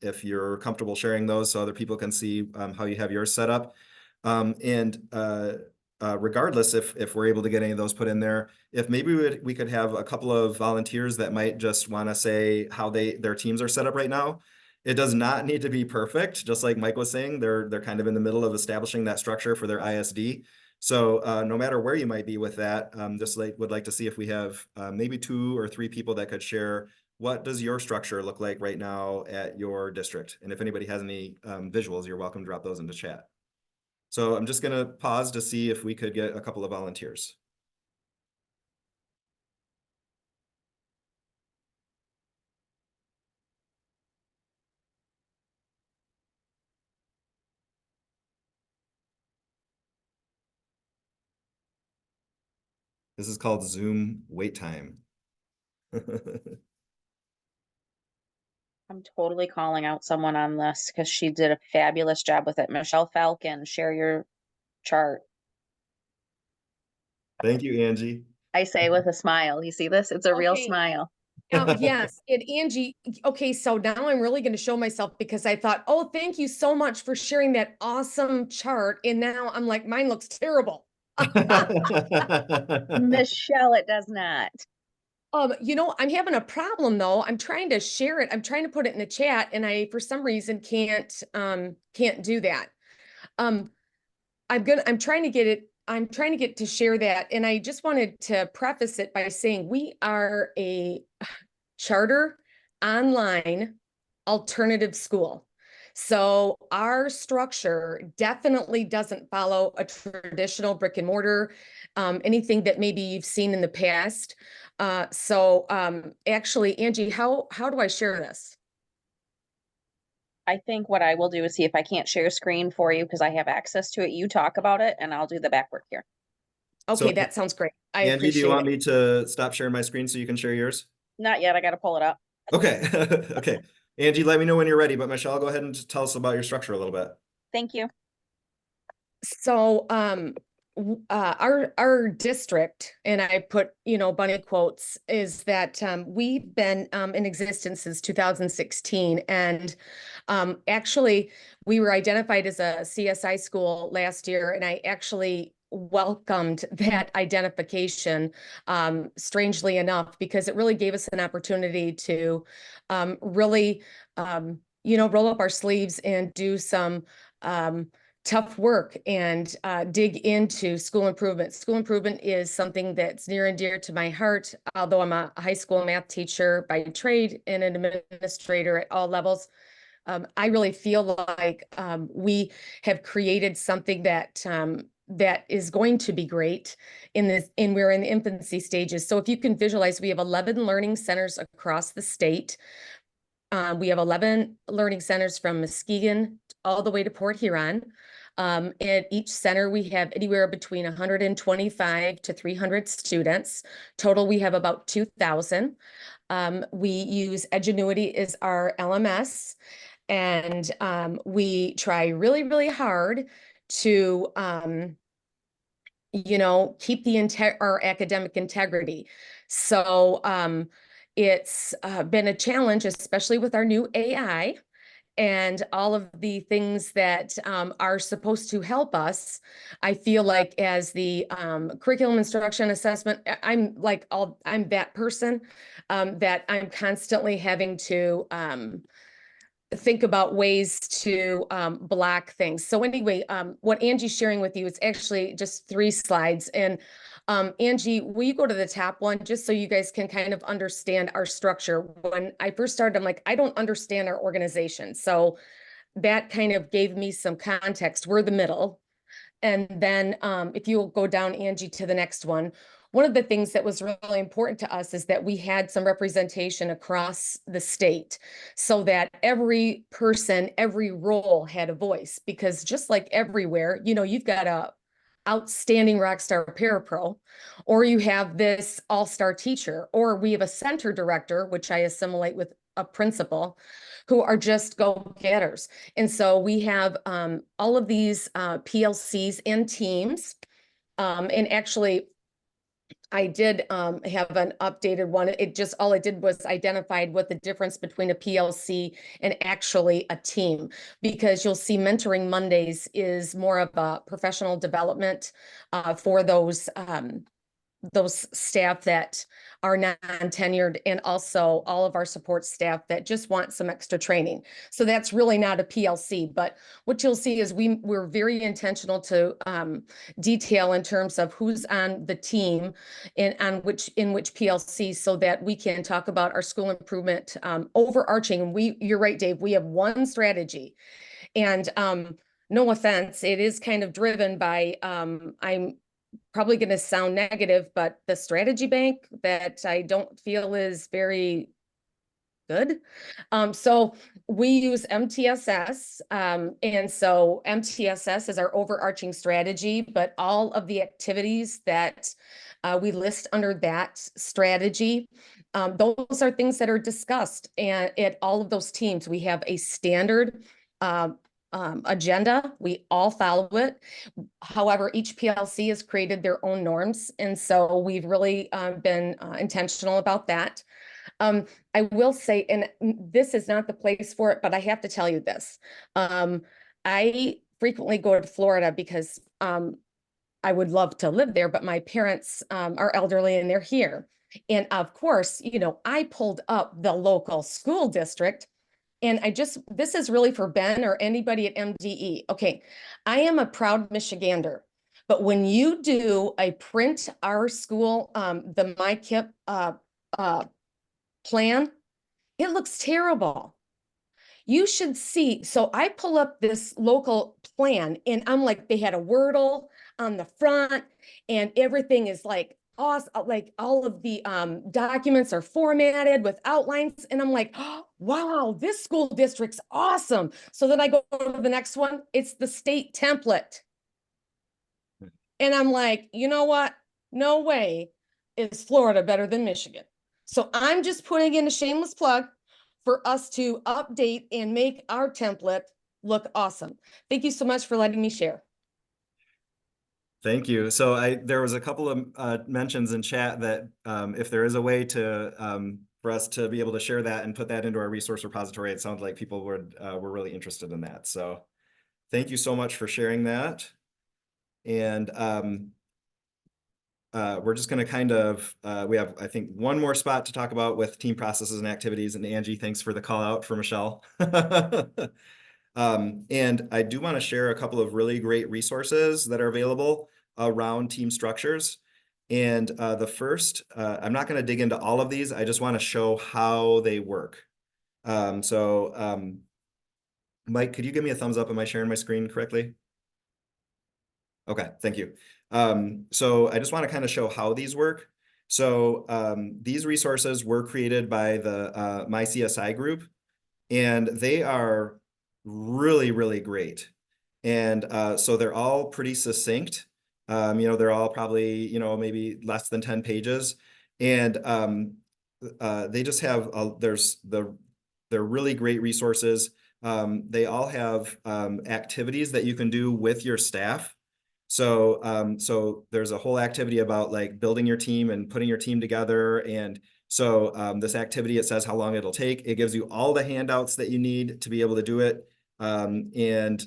if you're comfortable sharing those so other people can see how you have yours set up. Regardless if we're able to get any of those put in there, if maybe we could have a couple of volunteers that might just want to say how their teams are set up right now. It does not need to be perfect, just like Mike was saying. They're kind of in the middle of establishing that structure for their ISD. So no matter where you might be with that, would like to see if we have maybe 2 or 3 people that could share what does your structure look like right now at your district. And if anybody has any visuals, you're welcome to drop those into chat. So I'm just going to pause to see if we could get a couple of volunteers. This is called Zoom wait time. I'm totally calling out someone on this because she did a fabulous job with it. Michelle Falcon, share your chart. Thank you, Angie. I say with a smile. You see this? It's a real Okay. smile. Yes, and Angie, okay, so now I'm really going to show myself because I thought, oh, thank you so much for sharing that awesome chart. And now I'm like, mine looks terrible. Michelle, it does not. You know, I'm having a problem though. I'm trying to share it. I'm trying to put it in the chat and I, for some reason, can't do that. I'm trying to get it I'm trying to get to share that, and I just wanted to preface it by saying we are a charter online alternative school. So our structure definitely doesn't follow a traditional brick and mortar, anything that maybe you've seen in the past. Actually, Angie, how do I share this? I think what I will do is see if I can't share screen for you because I have access to it. You talk about it and I'll do the back work here. Okay, So, that sounds great. I Angie, do you appreciate want it. me to stop sharing my screen so you can share yours? Not yet. I got to pull it up. Okay. Okay. Angie, let me know when you're ready, but Michelle, go ahead and tell us about your structure a little bit. Thank you. So, our district, and I put, bunny quotes, is that we've been in existence since 2016, and actually we were identified as a CSI school last year, and I actually welcomed that identification, strangely enough, because it really gave us an opportunity to really, roll up our sleeves and do some tough work and dig into school improvement. School improvement is something that's near and dear to my heart, although I'm a high school math teacher by trade and an administrator at all levels. I really feel like we have created something that that is going to be great in this, and we're in the infancy stages. So if you can visualize, we have 11 learning centers across the state. We have 11 learning centers from Muskegon all the way to Port Huron. At each center, we have anywhere between 125 to 300 students. Total, we have about 2,000. We use Edgenuity as our LMS, and we try really, really hard to keep our academic integrity. So it's been a challenge, especially with our new AI and all of the things that are supposed to help us. I feel like as the curriculum instruction assessment, I'm that person that I'm constantly having to think about ways to block things. So anyway, what Angie's sharing with you is actually just 3 slides. And Angie, will you go to the top one just so you guys can kind of understand our structure? When I first started, I'm like, I don't understand our organization. So that kind of gave me some context. We're the middle. And then if you'll go down, Angie, to the next one of the things that was really important to us is that we had some representation across the state so that every person, every role had a voice, because just like everywhere, you've got a outstanding rock star parapro, or you have this all-star teacher, or we have a center director, which I assimilate with a principal, who are just go-getters. And so we have all of these PLCs and teams. And actually, I did have an updated one. All it did was identified what the difference between a PLC and actually a team, because you'll see Mentoring Mondays is more of a professional development for those staff that are non-tenured, and also all of our support staff that just want some extra training. So that's really not a PLC, but what you'll see is we're very intentional to detail in terms of who's on the team and in which PLC, so that we can talk about our school improvement overarching. You're right, Dave, we have one strategy, and no offense, it is kind of driven by I'm probably going to sound negative, but the strategy bank that I don't feel is very good. So we use MTSS. And so MTSS is our overarching strategy, but all of the activities that we list under that strategy, those are things that are discussed. And at all of those teams, we have a standard agenda. We all follow it. However, each PLC has created their own norms. And so we've really been intentional about that. I will say, and this is not the place for it, but I have to tell you this. I frequently go to Florida because I would love to live there, but my parents are elderly and they're here. And of course, I pulled up the local school district. And this is really for Ben or anybody at MDE. Okay, I am a proud Michigander, But when you do a print our school, the MICIP plan, it looks terrible. You should see. So I pull up this local plan and I'm like, they had a Wordle on the front and everything is like awesome. Like all of the documents are formatted with outlines. And I'm like, oh, wow, this school district's awesome. So then I go to the next one. It's the state template. And I'm like, you know what? No way is Florida better than Michigan. So I'm just putting in a shameless plug for us to update and make our template look awesome. Thank you so much for letting me share. Thank you. So there was a couple of mentions in chat that if there is a way to for us to be able to share that and put that into our resource repository, it sounds like people were really interested in that. So thank you so much for sharing that. And we're just going to kind of, we have, I think, one more spot to talk about with team processes and activities. And Angie, thanks for the call out for Michelle. And I do want to share a couple of really great resources that are available around team structures. And the first, I'm not going to dig into all of these. I just want to show how they work. Mike, could you give me a thumbs up? Am I sharing my screen correctly? Okay, thank you. So I just want to kind of show how these work. So these resources were created by the MICSI group, and they are really, really great. And so they're all pretty succinct. They're all probably, maybe less than 10 pages. And they just have, they're really great resources. They all have activities that you can do with your staff. So there's a whole activity about like building your team and putting your team together. And so this activity, it says how long it'll take. It gives you all the handouts that you need to be able to do it. It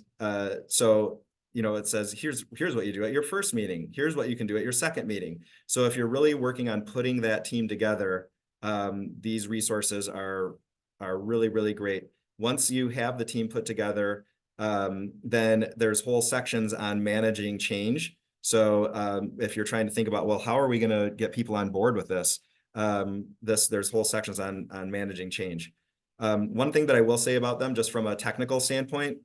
says, here's what you do at your first meeting. Here's what you can do at your second meeting. So if you're really working on putting that team together, these resources are really, really great. Once you have the team put together, then there's whole sections on managing change. So if you're trying to think about, well, how are we going to get people on board with this? There's whole sections on managing change. One thing that I will say about them, just from a technical standpoint,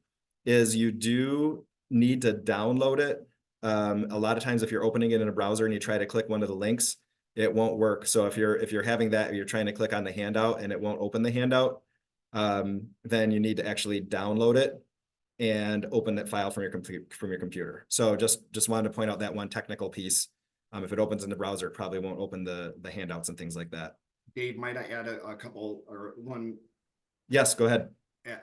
is you do need to download it. A lot of times, if you're opening it in a browser and you try to click one of the links, it won't work. So if you're having that, you're trying to click on the handout and it won't open the handout, then you need to actually download it and open that file from your computer. So just wanted to point out that one technical piece. If it opens in the browser, it probably won't open the handouts and things like that. Dave, might I add a couple or one? Yes, go ahead.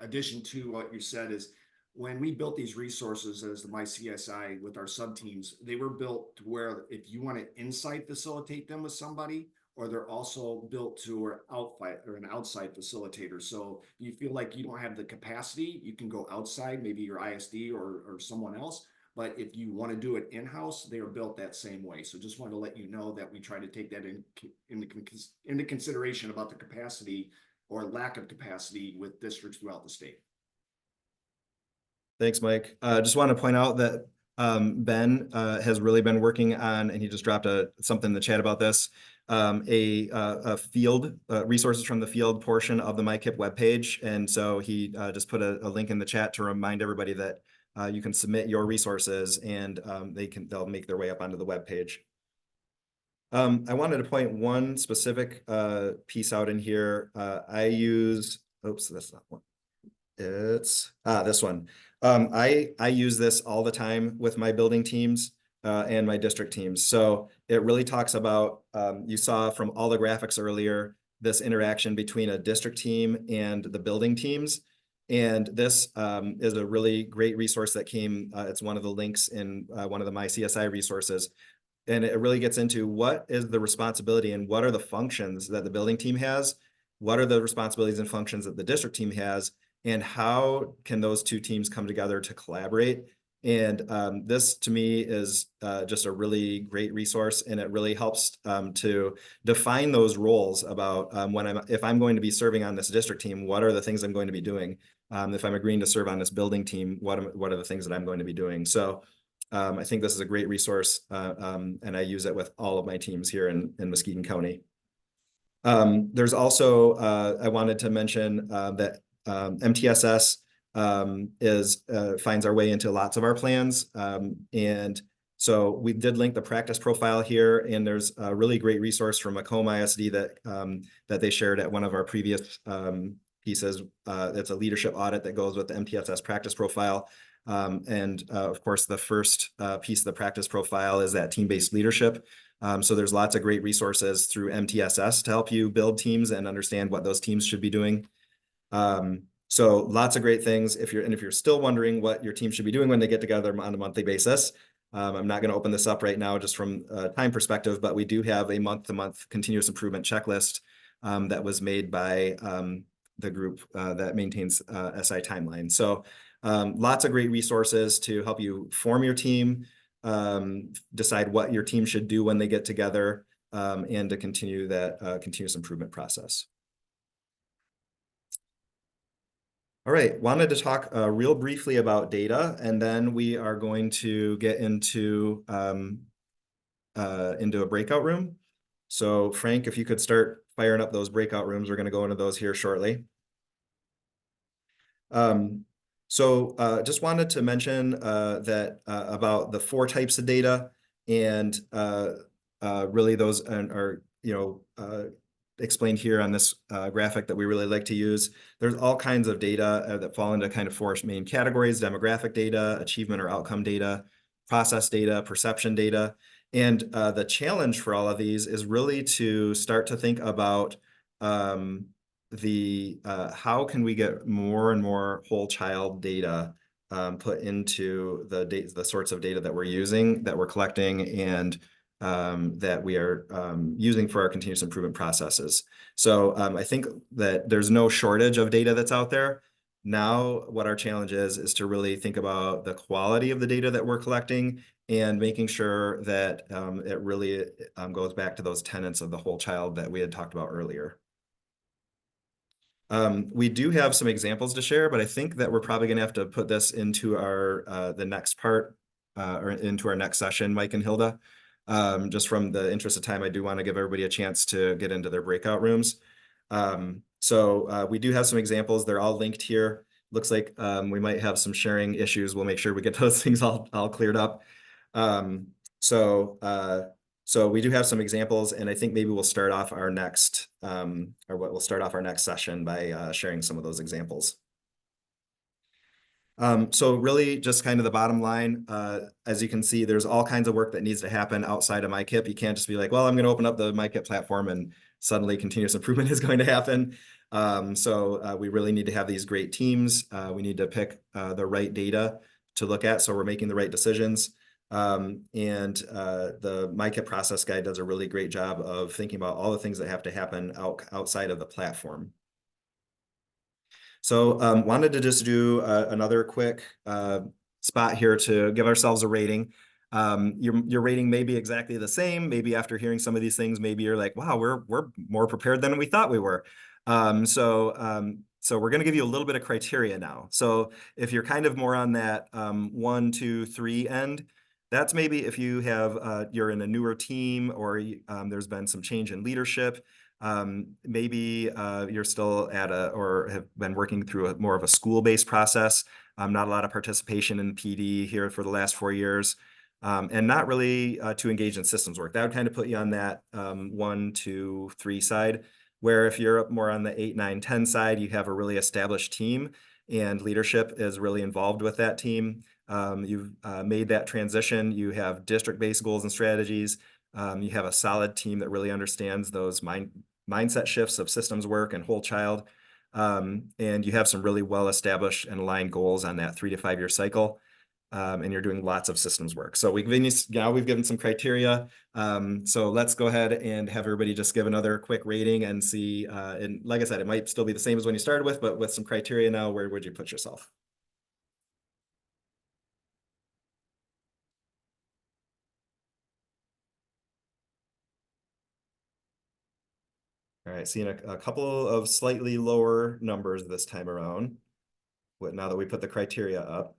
Addition to what you said is when we built these resources as the MyCSI with our sub teams, they were built to where if you want to inside facilitate them with somebody, or they're also built to an outside facilitator. So if you feel like you don't have the capacity, you can go outside, maybe your ISD or someone else. But if you want to do it in-house, they are built that same way. So just wanted to let you know that we try to take that into consideration about the capacity or lack of capacity with districts throughout the state. Thanks, Mike. Just want to point out that Ben has really been working on, and he just dropped something in the chat about this, a field resources from the field portion of the MICIP webpage. And so he just put a link in the chat to remind everybody that you can submit your resources and they'll make their way up onto the webpage. I wanted to point one specific piece out in here. I use, oops, that's not one. It's this one. I use this all the time with my building teams and my district teams. So it really talks about, you saw from all the graphics earlier, this interaction between a district team and the building teams. And this is a really great resource that came, it's one of the links in one of the MyCSI resources. And it really gets into what is the responsibility and what are the functions that the building team has, what are the responsibilities and functions that the district team has, and how can those two teams come together to collaborate. And this to me is just a really great resource, and it really helps to define those roles about if I'm going to be serving on this district team, what are the things I'm going to be doing? If I'm agreeing to serve on this building team, what are the things that I'm going to be doing? So I think this is a great resource, and I use it with all of my teams here in Muskegon County. There's also, I wanted to mention that MTSS finds our way into lots of our plans. And so we did link the practice profile here, and there's a really great resource from Macomb ISD that they shared at one of our previous pieces. It's a leadership audit that goes with the MTSS practice profile. Of course, the first piece of the practice profile is that team-based leadership. So there's lots of great resources through MTSS to help you build teams and understand what those teams should be doing. So lots of great things. If you're still wondering what your team should be doing when they get together on a monthly basis, I'm not going to open this up right now just from a time perspective, but we do have a month-to-month continuous improvement checklist that was made by the group that maintains SI Timeline. So lots of great resources to help you form your team, decide what your team should do when they get together, and to continue that continuous improvement process. All right, wanted to talk real briefly about data, and then we are going to get into a breakout room. So Frank, if you could start firing up those breakout rooms, we're going to go into those here shortly. Just wanted to mention that about the 4 types of data, and really those are explained here on this graphic that we really like to use. There's all kinds of data that fall into kind of 4 main categories: demographic data, achievement or outcome data, process data, perception data. And the challenge for all of these is really to start to think about how can we get more and more whole child data put into the sorts of data that we're using, that we're collecting, and that we are using for our continuous improvement processes. So I think that there's no shortage of data that's out there. Now, what our challenge is to really think about the quality of the data that we're collecting and making sure that it really goes back to those tenets of the whole child that we had talked about earlier. We do have some examples to share, but I think that we're probably going to have to put this into our the next part or into our next session, Mike and Hilda. Just from the interest of time, I do want to give everybody a chance to get into their breakout rooms. We do have some examples. They're all linked here. Looks like we might have some sharing issues. We'll make sure we get those things all cleared up. So we do have some examples, and I think maybe we'll start off our next we'll start off our next session by sharing some of those examples. So really just kind of the bottom line, as you can see, there's all kinds of work that needs to happen outside of MICIP. You can't just be like, well, I'm going to open up the MICIP platform and suddenly continuous improvement is going to happen. We really need to have these great teams. We need to pick the right data to look at, so we're making the right decisions. The MICIP process guide does a really great job of thinking about all the things that have to happen outside of the platform. So wanted to just do another quick spot here to give ourselves a rating. Your rating may be exactly the same. Maybe after hearing some of these things, maybe you're like, wow, we're more prepared than we thought we were. So we're going to give you a little bit of criteria now. So if you're kind of more on that 1, 2, 3 end, that's maybe if you have you're in a newer team, or there's been some change in leadership. Maybe you're still or have been working through more of a school-based process. Not a lot of participation in PD here for the last 4 years, and not really to engage in systems work. That would kind of put you on that 1, 2, 3 side. Where if you're up more on the 8, 9, 10 side, you have a really established team and leadership is really involved with that team. You've made that transition. You have district-based goals and strategies. You have a solid team that really understands those mindset shifts of systems work and whole child. And you have some really well-established and aligned goals on that 3 to 5 year cycle. And you're doing lots of systems work. So we've given some criteria. So let's go ahead and have everybody just give another quick rating and see. And like I said, it might still be the same as when you started with, but with some criteria now, where would you put yourself? All right, seeing a couple of slightly lower numbers this time around, now that we put the criteria up.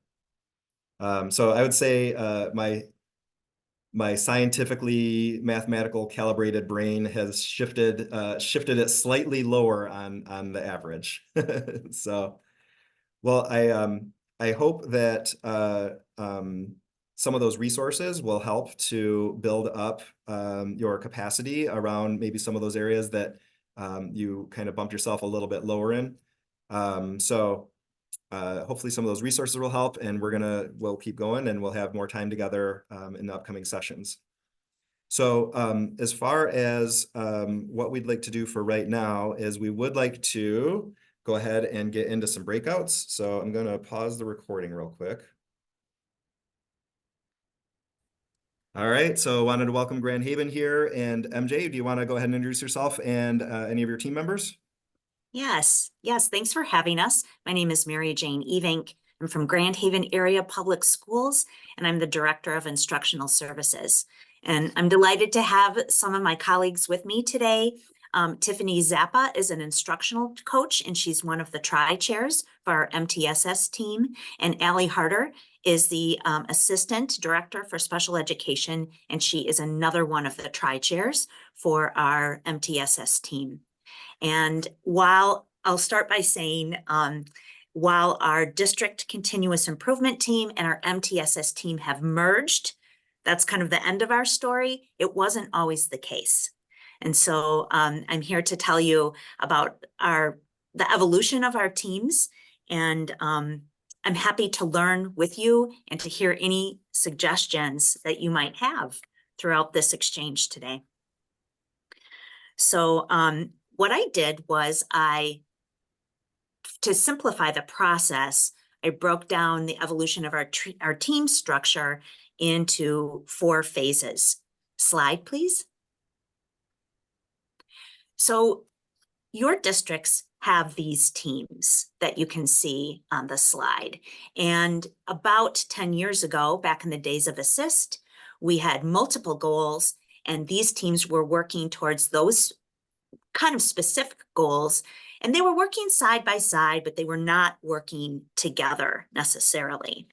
So I would say my scientifically mathematical calibrated brain has shifted it slightly lower on the average. So, well, I hope that some of those resources will help to build up your capacity around maybe some of those areas that you kind of bumped yourself a little bit lower in. So hopefully some of those resources will help, and we'll keep going, and we'll have more time together in the upcoming sessions. So as far as what we'd like to do for right now is we would like to go ahead and get into some breakouts. So I'm going to pause the recording real quick. All right, so I wanted to welcome Grand Haven here, and MJ, do you want to go ahead and introduce yourself and any of your team members? Yes, thanks for having us. My name is Mary Jane Evink. I'm from Grand Haven Area Public Schools, and I'm the Director of Instructional Services. And I'm delighted to have some of my colleagues with me today. Tiffany Zappa is an instructional coach, and she's one of the tri-chairs for our MTSS team. And Allie Harder is the Assistant Director for Special Education, and she is another one of the tri-chairs for our MTSS team. And while I'll start by saying, while our district continuous improvement team and our MTSS team have merged, that's kind of the end of our story. It wasn't always the case. And so I'm here to tell you about the evolution of our teams. And I'm happy to learn with you and to hear any suggestions that you might have throughout this exchange today. So what I did was to simplify the process, I broke down the evolution of our team structure into 4 phases. Slide, please. So your districts have these teams that you can see on the slide. And about 10 years ago, back in the days of Assist, we had multiple goals, and these teams were working towards those kind of specific goals, and they were working side by side, but they were not working together necessarily.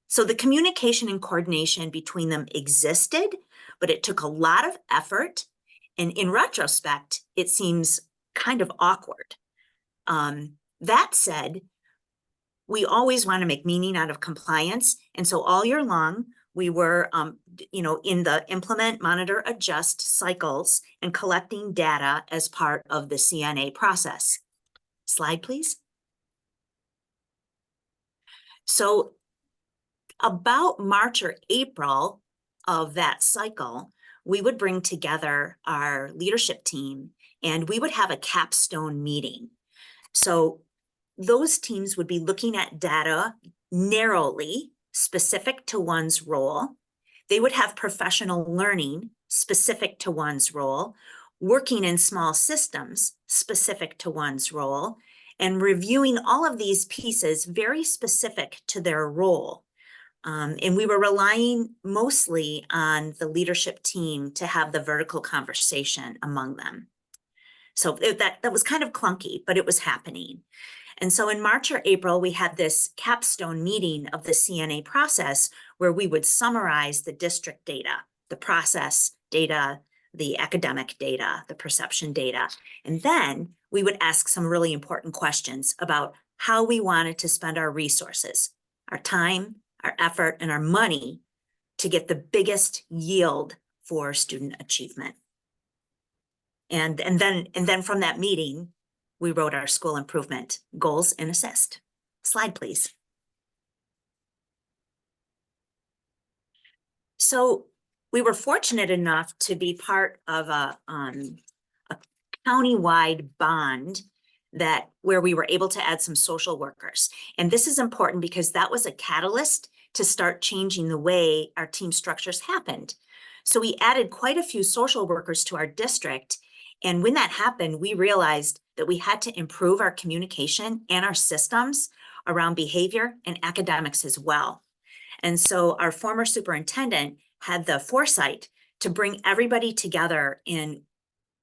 So the communication and coordination between them existed, but it took a lot of effort. And in retrospect, it seems kind of awkward. That said, we always want to make meaning out of compliance. And so all year long, we were, in the implement, monitor, adjust cycles and collecting data as part of the CNA process. Slide, please. So about March or April of that cycle, we would bring together our leadership team and we would have a capstone meeting. So those teams would be looking at data narrowly, specific to one's role. They would have professional learning specific to one's role, working in small systems specific to one's role, and reviewing all of these pieces very specific to their role. And we were relying mostly on the leadership team to have the vertical conversation among them. So that was kind of clunky, but it was happening. And so in March or April, we had this capstone meeting of the CNA process where we would summarize the district data, the process data, the academic data, the perception data. And then we would ask some really important questions about how we wanted to spend our resources, our time, our effort, and our money to get the biggest yield for student achievement. And then from that meeting, we wrote our school improvement goals and assist. Slide, please. So we were fortunate enough to be part of a countywide bond where we were able to add some social workers. And this is important because that was a catalyst to start changing the way our team structures happened. So we added quite a few social workers to our district. And when that happened, we realized that we had to improve our communication and our systems around behavior and academics as well. And so our former superintendent had the foresight to bring everybody together in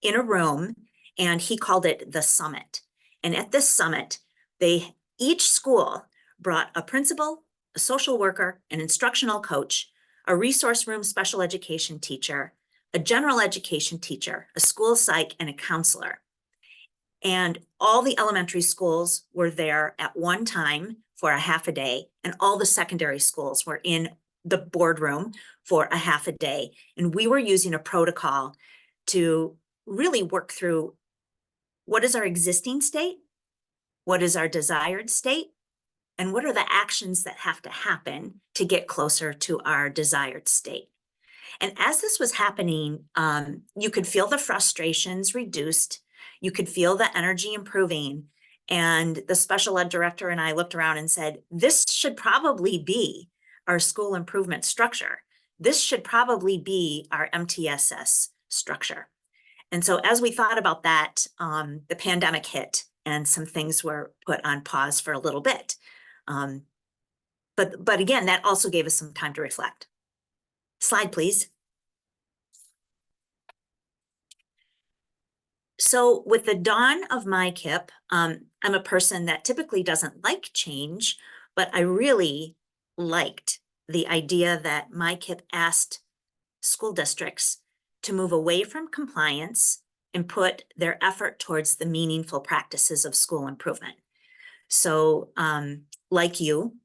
a room, and he called it the summit. And at this summit, each school brought a principal, a social worker, an instructional coach, a resource room special education teacher, a general education teacher, a school psych, and a counselor. And all the elementary schools were there at one time for a half a day, and all the secondary schools were in the boardroom for a half a day. And we were using a protocol to really work through what is our existing state, what is our desired state, and what are the actions that have to happen to get closer to our desired state. And as this was happening, you could feel the frustrations reduced. You could feel the energy improving. And the special ed director and I looked around and said, this should probably be our school improvement structure. This should probably be our MTSS structure. And so as we thought about that, the pandemic hit and some things were put on pause for a little bit. But again, that also gave us some time to reflect. Slide, please. So with the dawn of MICIP, I'm a person that typically doesn't like change, but I really liked the idea that MICIP asked school districts to move away from compliance and put their effort towards the meaningful practices of school improvement. So like you,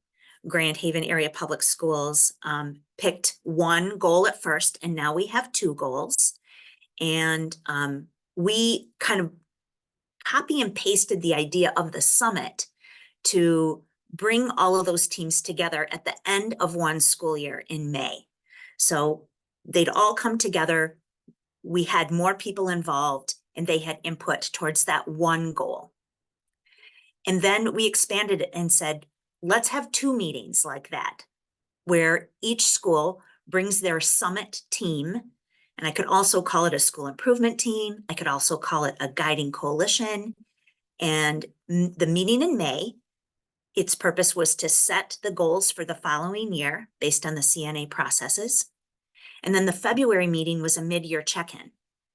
Grand Haven Area Public Schools picked one goal at first, and now we have two goals. And we kind of copy and pasted the idea of the summit to bring all of those teams together at the end of one school year in May. So they'd all come together. We had more people involved, and they had input towards that one goal. And then we expanded it and said, let's have two meetings like that, where each school brings their summit team. And I could also call it a school improvement team. I could also call it a guiding coalition. And the meeting in May, its purpose was to set the goals for the following year based on the CNA processes. And then the February meeting was a mid-year check-in.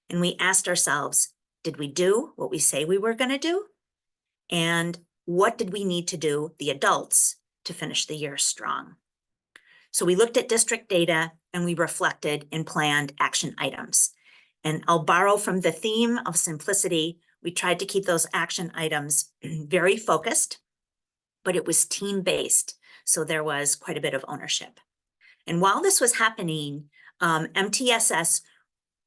And we asked ourselves, did we do what we say we were going to do? And what did we need to do, the adults, to finish the year strong? So we looked at district data and we reflected and planned action items. And I'll borrow from the theme of simplicity. We tried to keep those action items very focused, but it was team-based. So there was quite a bit of ownership. And while this was happening, MTSS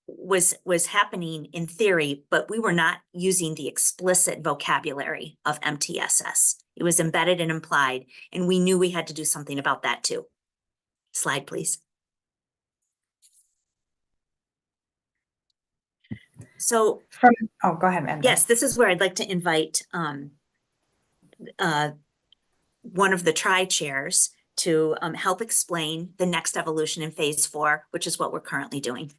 was happening in theory, but we were not using the explicit vocabulary of MTSS. It was embedded and implied, and we knew we had to do something about that too. Slide, please. So oh, go ahead, Amanda. Yes, this is where I'd like to invite one of the tri-chairs to help explain the next evolution in phase 4, which is what we're currently doing.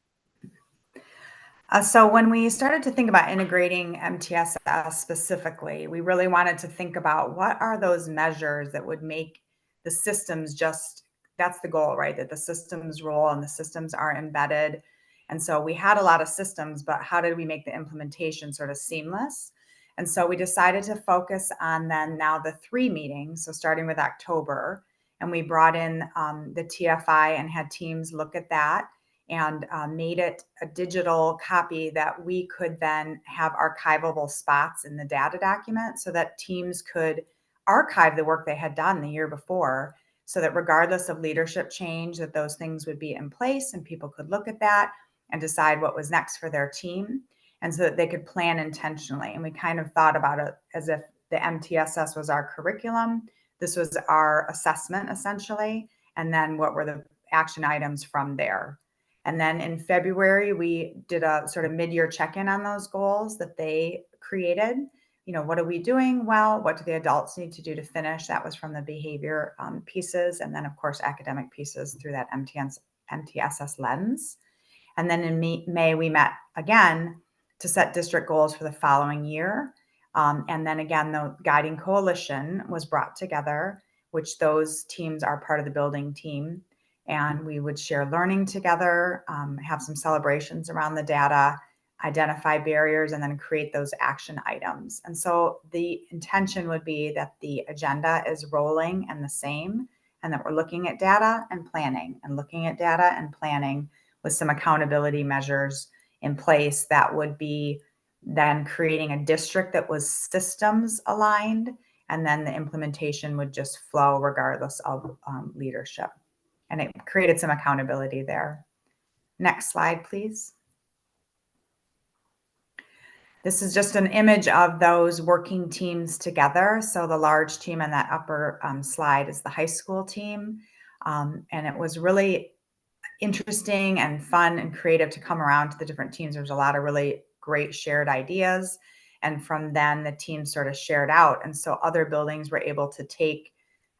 So when we started to think about integrating MTSS specifically, we really wanted to think about what are those measures that would make the systems that's the goal, right? That the systems roll and the systems are embedded. And so we had a lot of systems, but how did we make the implementation sort of seamless? And so we decided to focus on then now the 3 meetings. So starting with October, and we brought in the TFI and had teams look at that and made it a digital copy that we could then have archivable spots in the data document so that teams could archive the work they had done the year before, so that regardless of leadership change, that those things would be in place and people could look at that and decide what was next for their team, and so that they could plan intentionally. And we kind of thought about it as if the MTSS was our curriculum, this was our assessment essentially, and then what were the action items from there. And then in February, we did a sort of mid-year check-in on those goals that they created. You know, what are we doing well? What do the adults need to do to finish? That was from the behavior pieces. And then of course, academic pieces through that MTSS lens. And then in May, we met again to set district goals for the following year. And then again, the guiding coalition was brought together, which those teams are part of the building team. And we would share learning together, have some celebrations around the data, identify barriers, and then create those action items. And so the intention would be that the agenda is rolling and the same, and that we're looking at data and planning and looking at data and planning with some accountability measures in place that would be then creating a district that was systems aligned, and then the implementation would just flow regardless of leadership. And it created some accountability there. Next slide, please. This is just an image of those working teams together. So the large team on that upper slide is the high school team. And it was really interesting and fun and creative to come around to the different teams. There's a lot of really great shared ideas. And from then the team sort of shared out. And so other buildings were able to take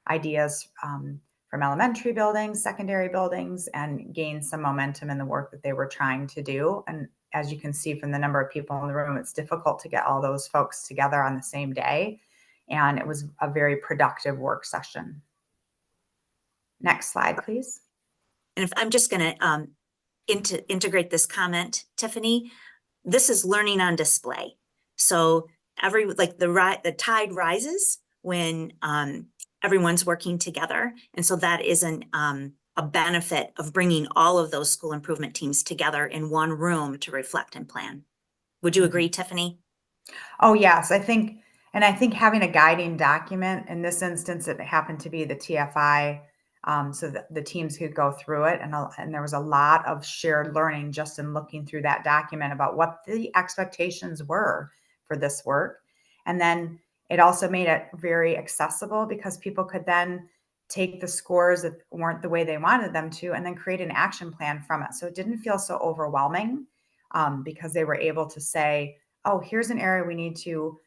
ideas from elementary buildings, secondary buildings, and gain some momentum in the work that they were trying to do. And as you can see from the number of people in the room, it's difficult to get all those folks together on the same day. And it was a very productive work session. Next slide, please. And if I'm just going to integrate this comment, Tiffany, this is learning on display. So the tide rises when everyone's working together. And so that is a benefit of bringing all of those school improvement teams together in one room to reflect and plan. Would you agree, Tiffany? Oh, yes. I think having a guiding document, in this instance, it happened to be the TFI, so that the teams could go through it. And there was a lot of shared learning just in looking through that document about what the expectations were for this work. And then it also made it very accessible because people could then take the scores that weren't the way they wanted them to and then create an action plan from it. So it didn't feel so overwhelming because they were able to say, oh, here's an area we need to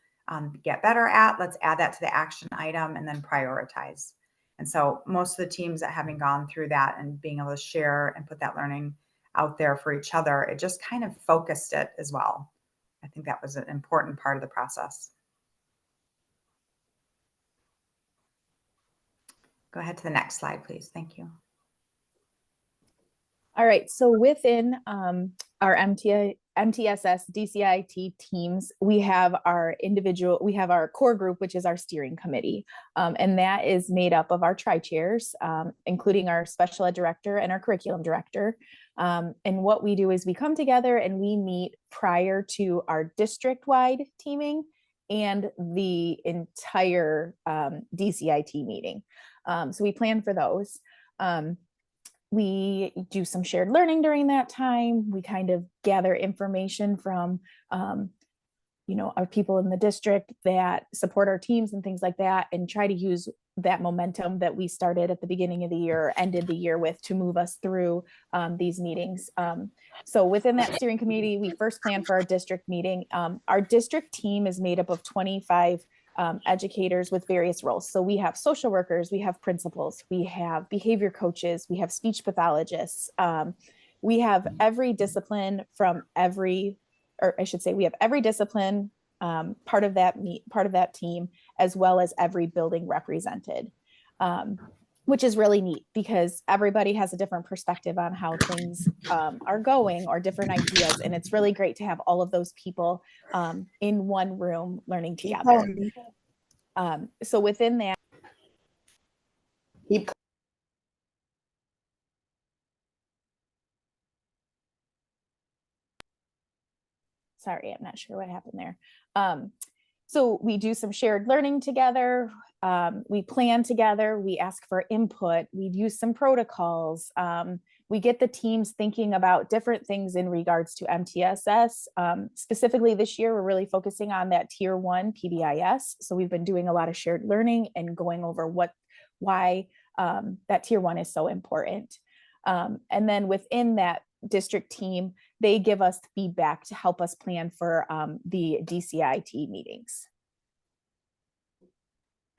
get better at. Let's add that to the action item and then prioritize. And so most of the teams that having gone through that and being able to share and put that learning out there for each other, it just kind of focused it as well. I think that was an important part of the process. Go ahead to the next slide, please. Thank you. All right, so within our MTSS DCIT teams, we have our core group, which is our steering committee. And that is made up of our tri-chairs, including our special ed director and our curriculum director. And what we do is we come together and we meet prior to our district-wide teaming and the entire DCIT meeting. So we plan for those. We do some shared learning during that time. We kind of gather information from, our people in the district that support our teams and things like that, and try to use that momentum that we started at the beginning of the year, or ended the year with, to move us through these meetings. So within that steering committee, we first plan for our district meeting. Our district team is made up of 25 educators with various roles. So we have social workers, we have principals, we have behavior coaches, we have speech pathologists. We have every discipline we have every discipline part of that team, as well as every building represented, which is really neat because everybody has a different perspective on how things are going, or different ideas. And it's really great to have all of those people in one room learning together. So within that, sorry, I'm not sure what happened there. So we do some shared learning together. We plan together. We ask for input. We use some protocols. We get the teams thinking about different things in regards to MTSS. Specifically this year, we're really focusing on that tier 1 PBIS. So we've been doing a lot of shared learning and going over why that tier 1 is so important. And then within that district team, they give us feedback to help us plan for the DCIT meetings.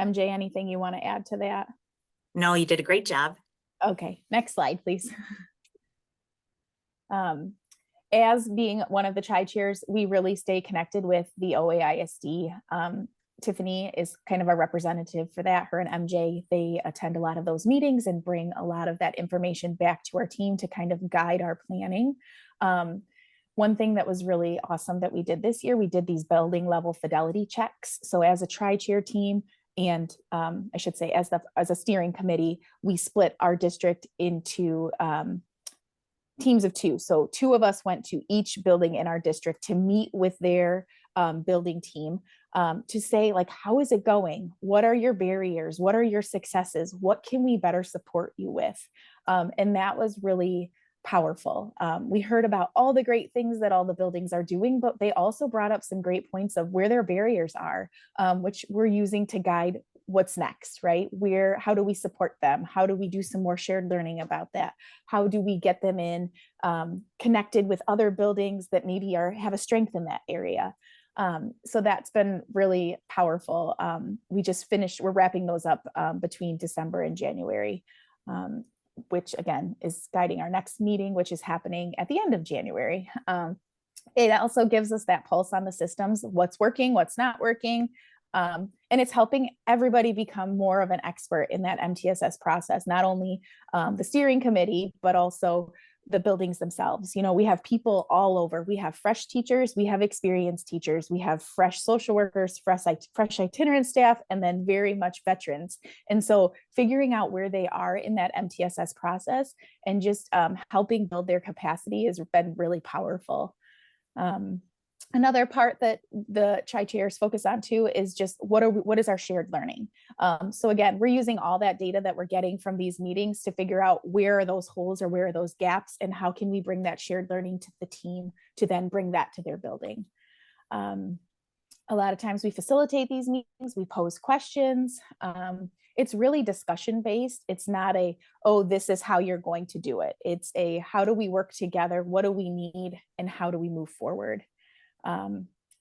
MJ, anything you want to add to that? No, you did a great job. Okay, next slide, please. As being one of the tri-chairs, we really stay connected with the OAISD. Tiffany is kind of a representative for that. Her and MJ, they attend a lot of those meetings and bring a lot of that information back to our team to kind of guide our planning. One thing that was really awesome that we did this year, we did these building level fidelity checks. So as a tri-chair team and I should say, as a steering committee, we split our district into teams of two. So 2 of us went to each building in our district to meet with their building team to say, like, how is it going? What are your barriers? What are your successes? What can we better support you with? And that was really powerful. We heard about all the great things that all the buildings are doing, but they also brought up some great points of where their barriers are, which we're using to guide what's next, right? How do we support them? How do we do some more shared learning about that? How do we get them in connected with other buildings that maybe have a strength in that area? So that's been really powerful. We're wrapping those up between December and January, which again is guiding our next meeting, which is happening at the end of January. It also gives us that pulse on the systems, what's working, what's not working. And it's helping everybody become more of an expert in that MTSS process, not only the steering committee, but also the buildings themselves. You know, we have people all over. We have fresh teachers, we have experienced teachers, we have fresh social workers, fresh itinerant staff, and then very much veterans. And so figuring out where they are in that MTSS process and just helping build their capacity has been really powerful. Another part that the tri-chairs focus on too is just what is our shared learning? So again, we're using all that data that we're getting from these meetings to figure out where are those holes or where are those gaps, and how can we bring that shared learning to the team to then bring that to their building. A lot of times we facilitate these meetings, we pose questions. It's really discussion based. It's not oh, this is how you're going to do it. It's how do we work together? What do we need? And how do we move forward?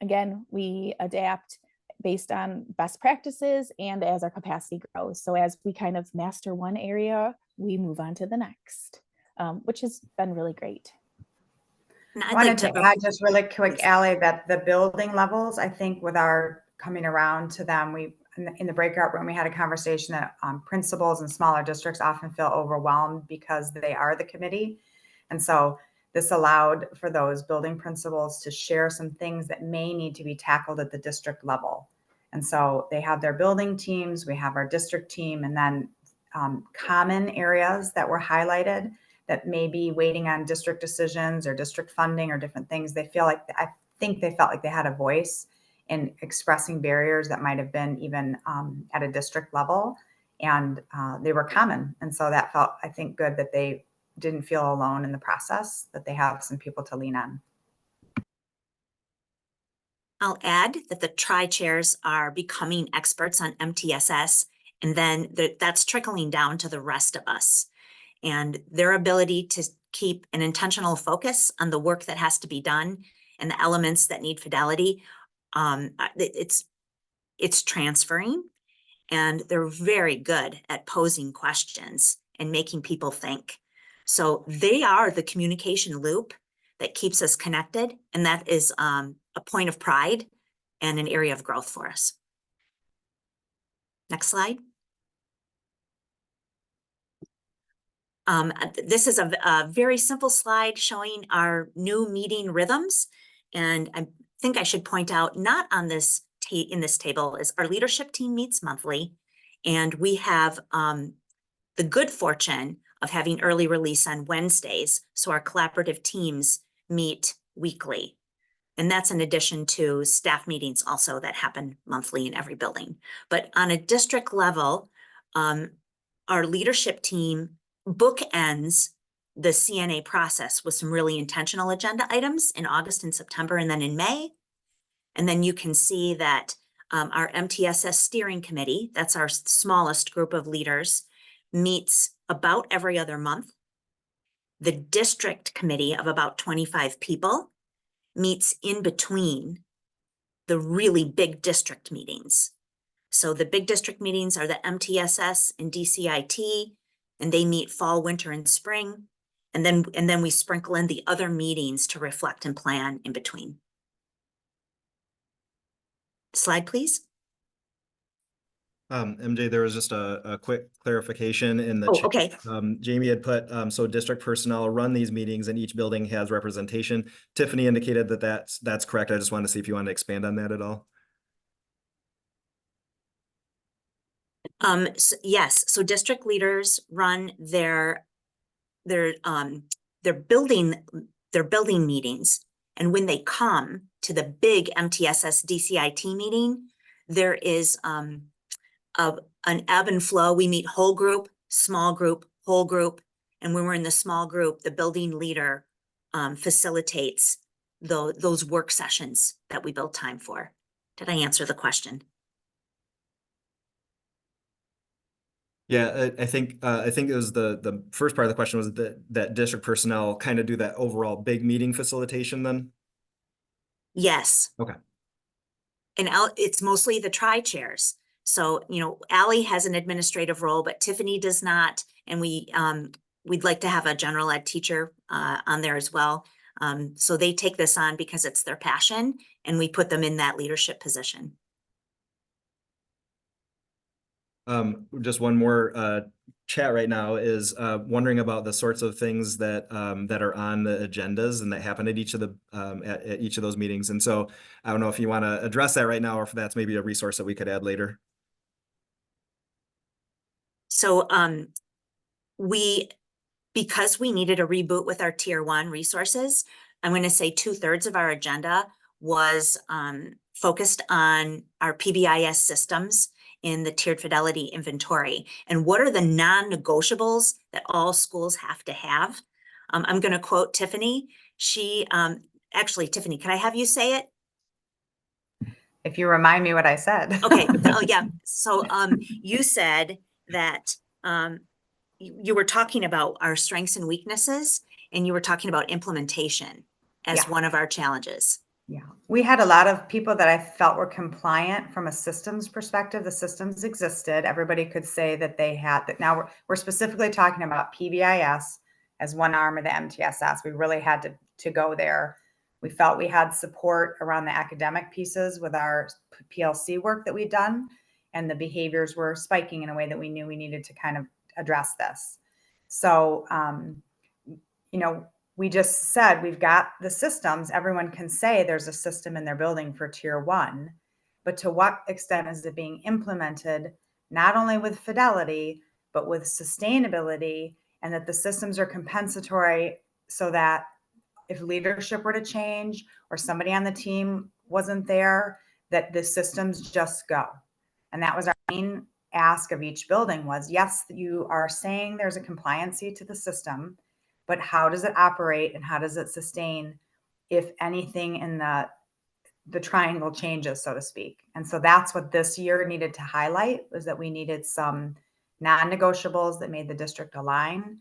Again, we adapt based on best practices and as our capacity grows. So as we kind of master one area, we move on to the next, which has been really great. I wanted to add just really quick, Allie, that the building levels, I think with our coming around to them, in the breakout room, we had a conversation that principals in smaller districts often feel overwhelmed because they are the committee. And so this allowed for those building principals to share some things that may need to be tackled at the district level. And so they have their building teams, we have our district team, and then common areas that were highlighted that may be waiting on district decisions or district funding or different things. I think they felt like they had a voice in expressing barriers that might have been even at a district level, and they were common. And so that felt, I think, good that they didn't feel alone in the process, that they have some people to lean on. I'll add that the tri-chairs are becoming experts on MTSS, and then that's trickling down to the rest of us. And their ability to keep an intentional focus on the work that has to be done and the elements that need fidelity, it's transferring, and they're very good at posing questions and making people think. So they are the communication loop that keeps us connected, and that is a point of pride and an area of growth for us. Next slide. This is a very simple slide showing our new meeting rhythms. And I think I should point out, not on this in this table, is our leadership team meets monthly. And we have the good fortune of having early release on Wednesdays. So our collaborative teams meet weekly. And that's in addition to staff meetings also that happen monthly in every building. But on a district level, our leadership team bookends the CNA process with some really intentional agenda items in August and September, and then in May. And then you can see that our MTSS steering committee, that's our smallest group of leaders, meets about every other month. The district committee of about 25 people meets in between the really big district meetings. So the big district meetings are the MTSS and DCIT, and they meet fall, winter, and spring. And then we sprinkle in the other meetings to reflect and plan in between. Slide, please. MJ, there was just a quick clarification in the chat. Okay. Jamie had put, so district personnel run these meetings and each building has representation. Tiffany indicated that that's correct. I just wanted to see if you wanted to expand on that at all. Yes, so district leaders run their building meetings. And when they come to the big MTSS DCIT meeting, there is an ebb and flow. We meet whole group, small group, whole group. And when we're in the small group, the building leader facilitates those work sessions that we build time for. Did I answer the question? Yeah, I think it was the first part of the question was that district personnel kind of do that overall big meeting facilitation then? Yes. Okay. And it's mostly the tri-chairs. So, Allie has an administrative role, but Tiffany does not. And we'd like to have a general ed teacher on there as well. So they take this on because it's their passion, and we put them in that leadership position. Just one more chat right now is wondering about the sorts of things that are on the agendas and that happen at each of the at each of those meetings. And so I don't know if you want to address that right now, or if that's maybe a resource that we could add later. So because we needed a reboot with our tier 1 resources, I'm going to say 2/3 of our agenda was focused on our PBIS systems in the tiered fidelity inventory. And what are the non-negotiables that all schools have to have? I'm going to quote Tiffany. She, actually, Tiffany, can I have you say it? If you remind me what I said. Okay. Oh, yeah. So you said that you were talking about our strengths and weaknesses, and you were talking about implementation as one of our challenges. Yeah, we had a lot of people that I felt were compliant from a systems perspective. The systems existed. Everybody could say that they had that. Now we're specifically talking about PBIS as one arm of the MTSS. We really had to go there. We felt we had support around the academic pieces with our PLC work that we'd done, and the behaviors were spiking in a way that we knew we needed to kind of address this. So, we just said we've got the systems. Everyone can say there's a system in their building for tier 1, but to what extent is it being implemented, not only with fidelity, but with sustainability, and that the systems are compensatory so that if leadership were to change or somebody on the team wasn't there, that the systems just go. And that was our main ask of each building was, yes, you are saying there's a compliancy to the system, but how does it operate and how does it sustain if anything in the triangle changes, so to speak? And so that's what this year needed to highlight, was that we needed some non-negotiables that made the district align.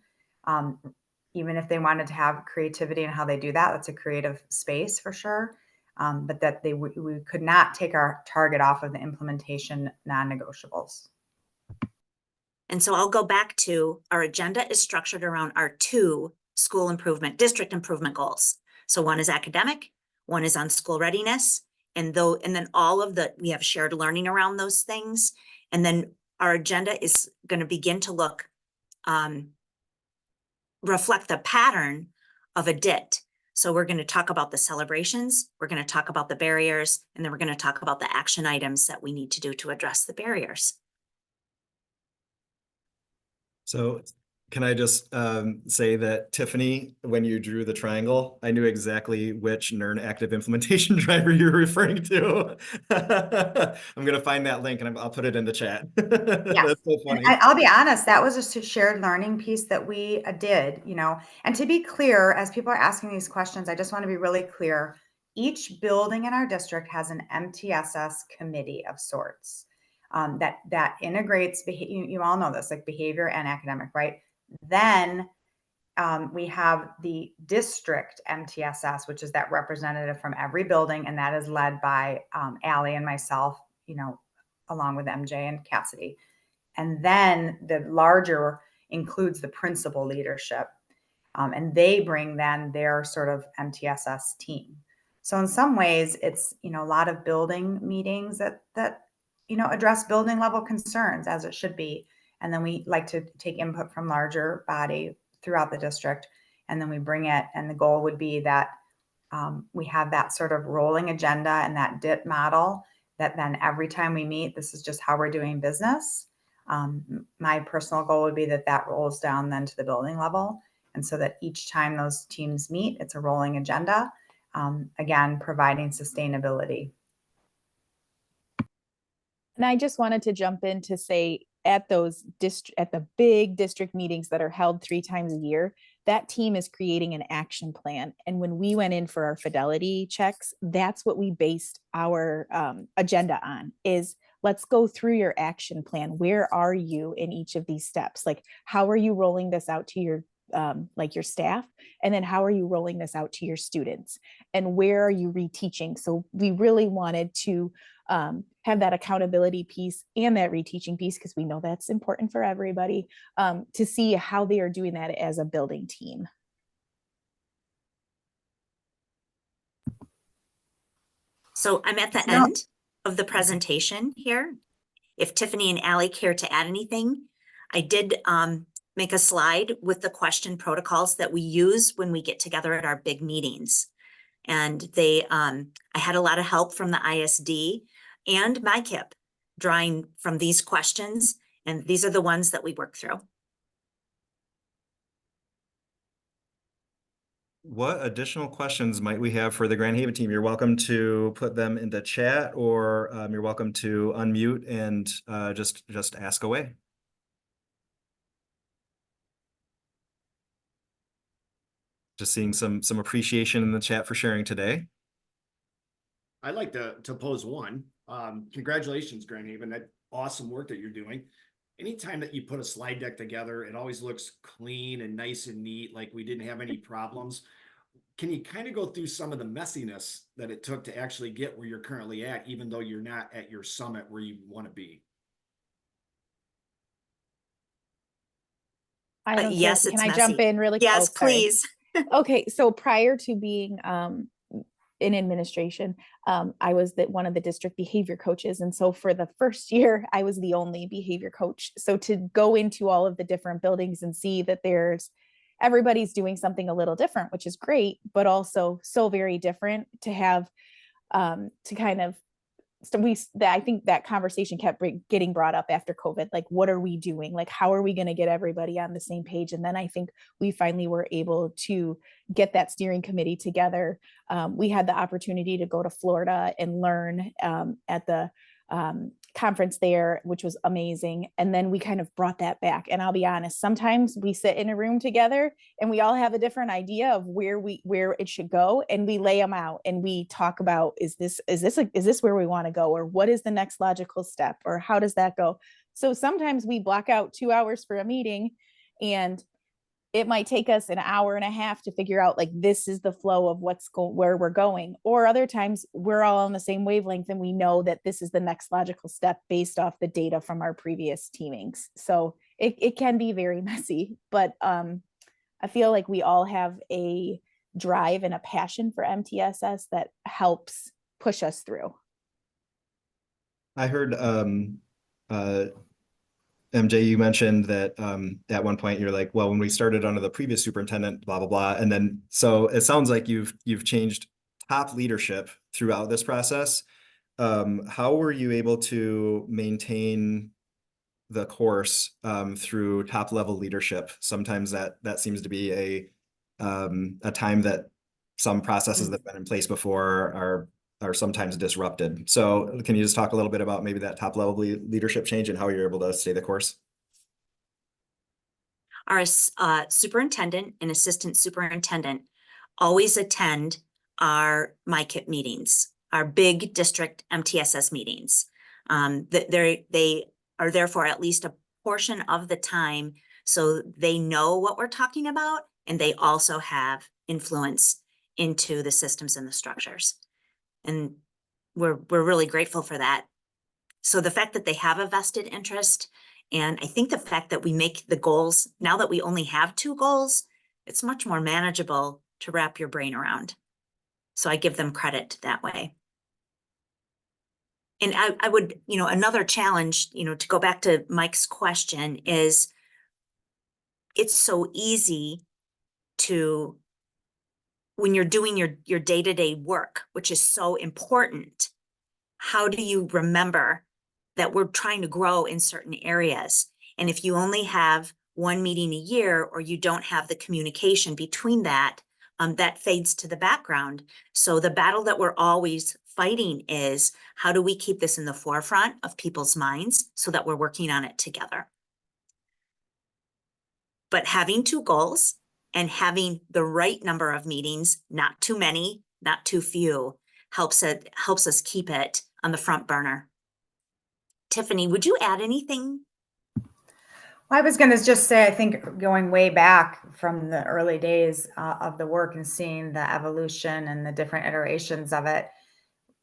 Even if they wanted to have creativity in how they do that, that's a creative space for sure. But that we could not take our target off of the implementation non-negotiables. And so I'll go back to our agenda is structured around our 2 school improvement, district improvement goals. So one is academic, one is on school readiness, and then we have shared learning around those things. And then our agenda is going to begin to look, reflect the pattern of a DIT. So we're going to talk about the celebrations, we're going to talk about the barriers, and then we're going to talk about the action items that we need to do to address the barriers. So can I just say that, Tiffany, when you drew the triangle, I knew exactly which NERN active implementation driver you're referring to. I'm going to find that link and I'll put it in the chat. That's so funny. And I'll be honest, that was just a shared learning piece that we did, and to be clear, as people are asking these questions, I just want to be really clear. Each building in our district has an MTSS committee of sorts that integrates, you all know this, like behavior and academic, right? Then we have the district MTSS, which is that representative from every building, and that is led by Allie and myself, along with MJ and Cassidy. And then the larger includes the principal leadership, and they bring then their sort of MTSS team. So in some ways, it's a lot of building meetings that address building level concerns, as it should be. And then we like to take input from larger body throughout the district, and then we bring it. And the goal would be that we have that sort of rolling agenda and that DIT model that then every time we meet, this is just how we're doing business. My personal goal would be that that rolls down then to the building level. And so that each time those teams meet, it's a rolling agenda. Again, providing sustainability. And I just wanted to jump in to say at those at the big district meetings that are held 3 times a year, that team is creating an action plan. And when we went in for our fidelity checks, that's what we based our agenda on is let's go through your action plan. Where are you in each of these steps? Like, how are you rolling this out to your like your staff? And then how are you rolling this out to your students? And where are you reteaching? So we really wanted to have that accountability piece and that reteaching piece, because we know that's important for everybody, to see how they are doing that as a building team. So I'm at the end of the presentation here. If Tiffany and Allie care to add anything, I did make a slide with the question protocols that we use when we get together at our big meetings. And I had a lot of help from the ISD and MICIP drawing from these questions. And these are the ones that we work through. What additional questions might we have for the Grand Haven team? You're welcome to put them in the chat, or you're welcome to unmute and just ask away. Just seeing some appreciation in the chat for sharing today. I'd like to pose one. Congratulations, Grand Haven. That awesome work that you're doing. Anytime that you put a slide deck together, it always looks clean and nice and neat, like we didn't have any problems. Can you kind of go through some of the messiness that it took to actually get where you're currently at, even though you're not at your summit where you want to be? I don't yes, care. it's Can I messy. jump in really quick? Yes, Oh, sorry. please. Okay, so prior to being in administration, I was one of the district behavior coaches. And so for the first year, I was the only behavior coach. So to go into all of the different buildings and see that everybody's doing something a little different, which is great, but also so very different to have to kind of, so I think that conversation kept getting brought up after COVID. Like, what are we doing? Like, how are we going to get everybody on the same page? And then I think we finally were able to get that steering committee together. We had the opportunity to go to Florida and learn at the conference there, which was amazing. And then we kind of brought that back. And I'll be honest, sometimes we sit in a room together and we all have a different idea of where it should go. And we lay them out and we talk about, is this where we want to go? Or what is the next logical step? Or how does that go? So sometimes we block out 2 hours for a meeting, and it might take us an hour and a half to figure out, like, this is the flow of where we're going. Or other times we're all on the same wavelength and we know that this is the next logical step based off the data from our previous teamings. So it can be very messy, but I feel like we all have a drive and a passion for MTSS that helps push us through. I heard MJ, you mentioned that at one point you're like, well, when we started under the previous superintendent, blah, blah, blah. And then, so it sounds like you've changed top leadership throughout this process. How were you able to maintain the course through top level leadership? Sometimes that seems to be a time that some processes that have been in place before are sometimes disrupted. So can you just talk a little bit about maybe that top level leadership change and how you're able to stay the course? Our superintendent and assistant superintendent always attend our MICIP meetings, our big district MTSS meetings. They are there for at least a portion of the time, so they know what we're talking about, and they also have influence into the systems and the structures. And we're really grateful for that. So the fact that they have a vested interest, and I think the fact that we make the goals, now that we only have 2 goals, it's much more manageable to wrap your brain around. So I give them credit that way. And I would, another challenge, to go back to Mike's question, is it's so easy to, when you're doing your day-to-day work, which is so important, how do you remember that we're trying to grow in certain areas. And if you only have one meeting a year, or you don't have the communication between that, that fades to the background. So the battle that we're always fighting is, how do we keep this in the forefront of people's minds so that we're working on it together? But having two goals and having the right number of meetings, not too many, not too few, helps us keep it on the front burner. Tiffany, would you add anything? I was going to just say, I think going way back from the early days of the work and seeing the evolution and the different iterations of it,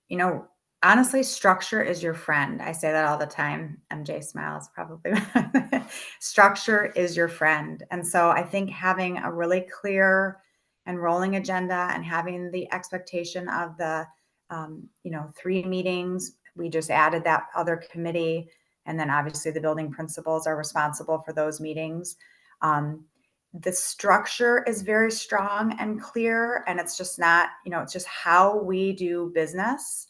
you know, honestly, structure is your friend. I say that all the time. MJ smiles probably. Structure is your friend. And so I think having a really clear and rolling agenda and having the expectation of the, 3 meetings, we just added that other committee. And then obviously the building principals are responsible for those meetings. The structure is very strong and clear, and it's just not, it's just how we do business.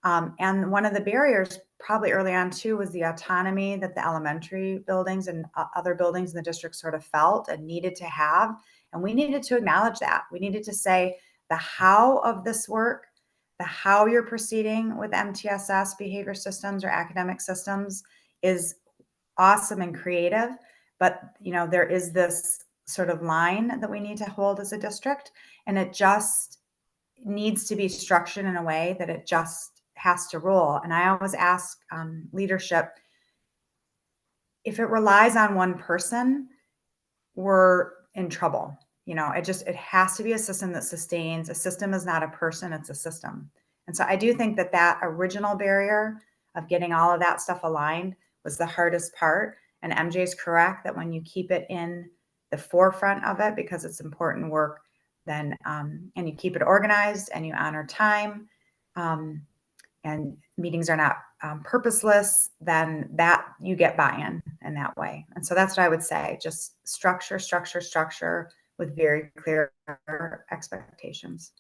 And one of the barriers probably early on too was the autonomy that the elementary buildings and other buildings in the district sort of felt and needed to have. And we needed to acknowledge that. We needed to say the how of this work, the how you're proceeding with MTSS behavior systems or academic systems is awesome and creative, but there is this sort of line that we need to hold as a district, and it just needs to be structured in a way that it just has to roll. And I always ask leadership, if it relies on one person, we're in trouble. It has to be a system that sustains. A system is not a person, it's a system. And so I do think that original barrier of getting all of that stuff aligned was the hardest part. And MJ is correct that when you keep it in the forefront of it, because it's important work, then and you keep it organized and you honor time, and meetings are not purposeless, then that you get buy-in in that way. And so that's what I would say, just structure with very clear expectations.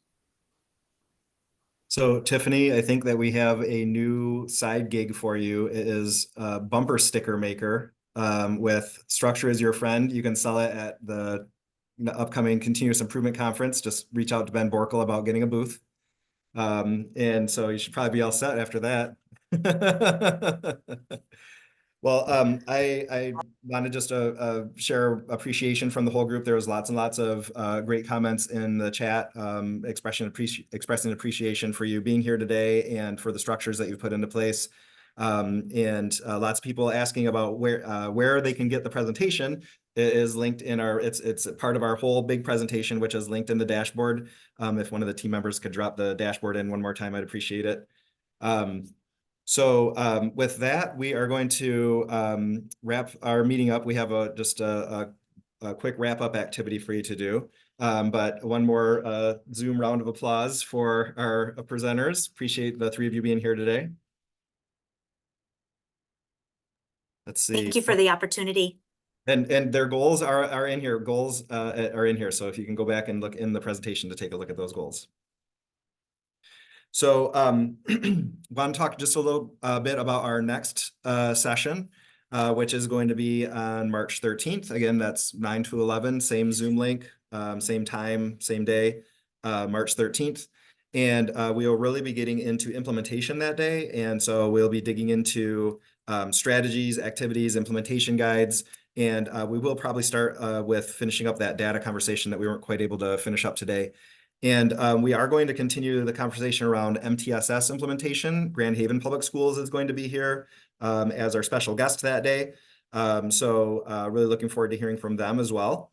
So Tiffany, I think that we have a new side gig for you. It is a bumper sticker maker with Structure is Your Friend. You can sell it at the upcoming Continuous Improvement Conference. Just reach out to Ben Borkel about getting a booth. And so you should probably be all set after that. Well, I wanted just to share appreciation from the whole group. There was lots and lots of great comments in the chat, expressing appreciation for you being here today and for the structures that you've put into place. And lots of people asking about where they can get the presentation. It is linked in it's part of our whole big presentation, which is linked in the dashboard. If one of the team members could drop the dashboard in one more time, I'd appreciate it. So with that, we are going to wrap our meeting up. We have just a quick wrap-up activity for you to do. But one more Zoom round of applause for our presenters. Appreciate the 3 of you being here today. Let's see. Thank you for the opportunity. And their goals are in here. Goals are in here. So if you can go back and look in the presentation to take a look at those goals. So want to talk just a little bit about our next session, which is going to be on March 13th. Again, that's 9 to 11, same Zoom link, same time, same day, March 13th. And we will really be getting into implementation that day. And so we'll be digging into strategies, activities, implementation guides. And we will probably start with finishing up that data conversation that we weren't quite able to finish up today. And we are going to continue the conversation around MTSS implementation. Grand Haven Public Schools is going to be here as our special guest that day. So really looking forward to hearing from them as well.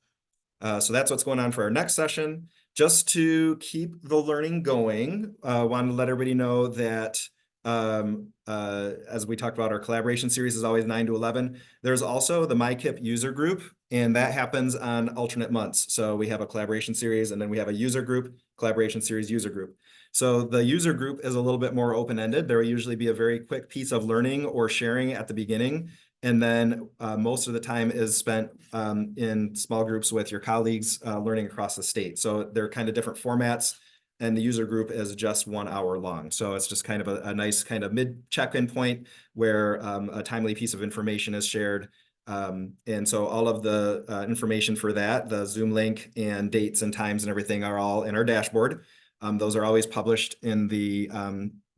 So that's what's going on for our next session. Just to keep the learning going, wanted to let everybody know that as we talked about, our collaboration series is always 9 to 11. There's also the MICIP user group, and that happens on alternate months. So we have a collaboration series, and then we have a user group, collaboration series, user group. So the user group is a little bit more open-ended. There will usually be a very quick piece of learning or sharing at the beginning. And then most of the time is spent in small groups with your colleagues learning across the state. So they're kind of different formats. and the user group is just 1 hour long. So it's just kind of a nice kind of mid check-in point where a timely piece of information is shared. And so all of the information for that, the Zoom link and dates and times and everything are all in our dashboard. Those are always published in the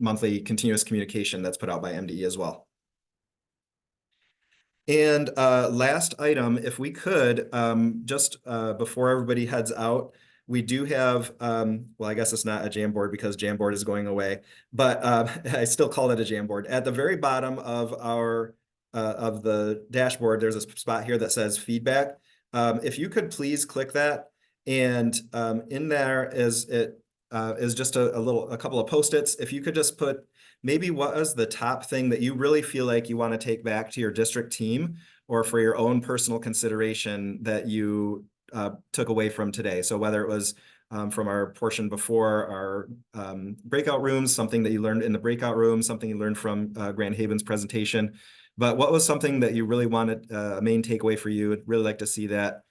monthly continuous communication that's put out by MDE as well. And last item, if we could, just before everybody heads out, we do have, well, I guess it's not a Jamboard because Jamboard is going away, but I still call it a Jamboard. At the very bottom of our of the dashboard, there's a spot here that says feedback. If you could please click that, and in there is just a couple of Post-its. If you could just put maybe what is the top thing that you really feel like you want to take back to your district team or for your own personal consideration that you took away from today. So whether it was from our portion before our breakout rooms, something that you learned in the breakout room, something you learned from Grand Haven's presentation, but what was something that you really wanted, a main takeaway for you? I'd really like to see that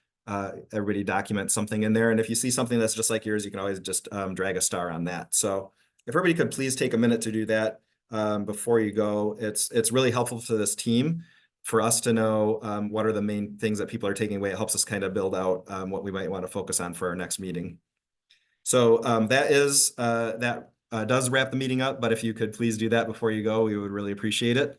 everybody document something in there. And if you see something that's just like yours, you can always just drag a star on that. So if everybody could please take a minute to do that before you go, it's really helpful to this team for us to know what are the main things that people are taking away. It helps us kind of build out what we might want to focus on for our next meeting. So that does wrap the meeting up, but if you could please do that before you go, we would really appreciate it.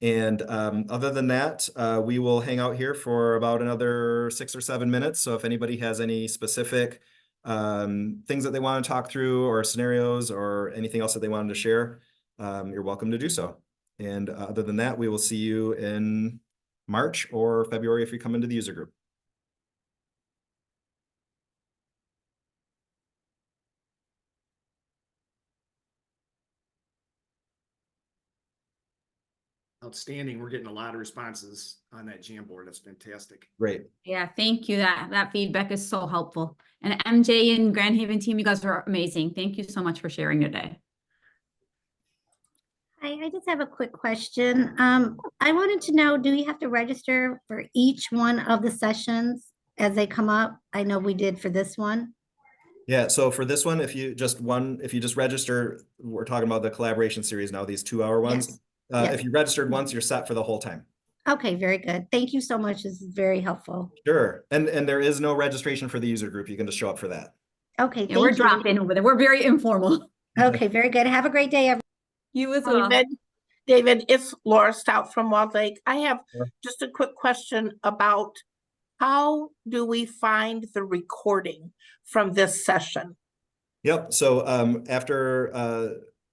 And other than that, we will hang out here for about another 6 or 7 minutes. So if anybody has any specific things that they want to talk through or scenarios or anything else that they wanted to share, you're welcome to do so. And other than that, we will see you in March or February if you come into the user group. Outstanding. We're getting a lot of responses on that Jamboard. That's fantastic. Great. Yeah, thank you. That feedback is so helpful. And MJ and Grand Haven team, you guys are amazing. Thank you so much for sharing today. I just have a quick question. I wanted to know, do we have to register for each one of the sessions as they come up? I know we did for this one. Yeah, so for this one, if you just register, we're talking about the collaboration series now, these 2-hour ones. Yes. If you registered once, you're set for the whole time. Okay, very good. Thank you so much. This is very helpful. Sure. And there is no registration for the user group. You can just show up for that. Okay, Yeah, we're dropping over there. We're very informal. Okay, very good. Have a great day, everyone. You as well. David, it's Laura Stout from Walled Lake. I have Sure. just a quick question about how do we find the recording from this session? Yep. So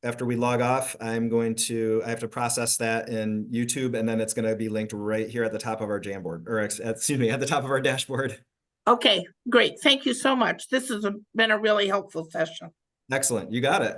after we log off, I have to process that in YouTube, and then it's going to be linked right here at the top of our Jamboard, or excuse me, at the top of our dashboard. Okay, great. Thank you so much. This has been a really helpful session. Excellent. You got it.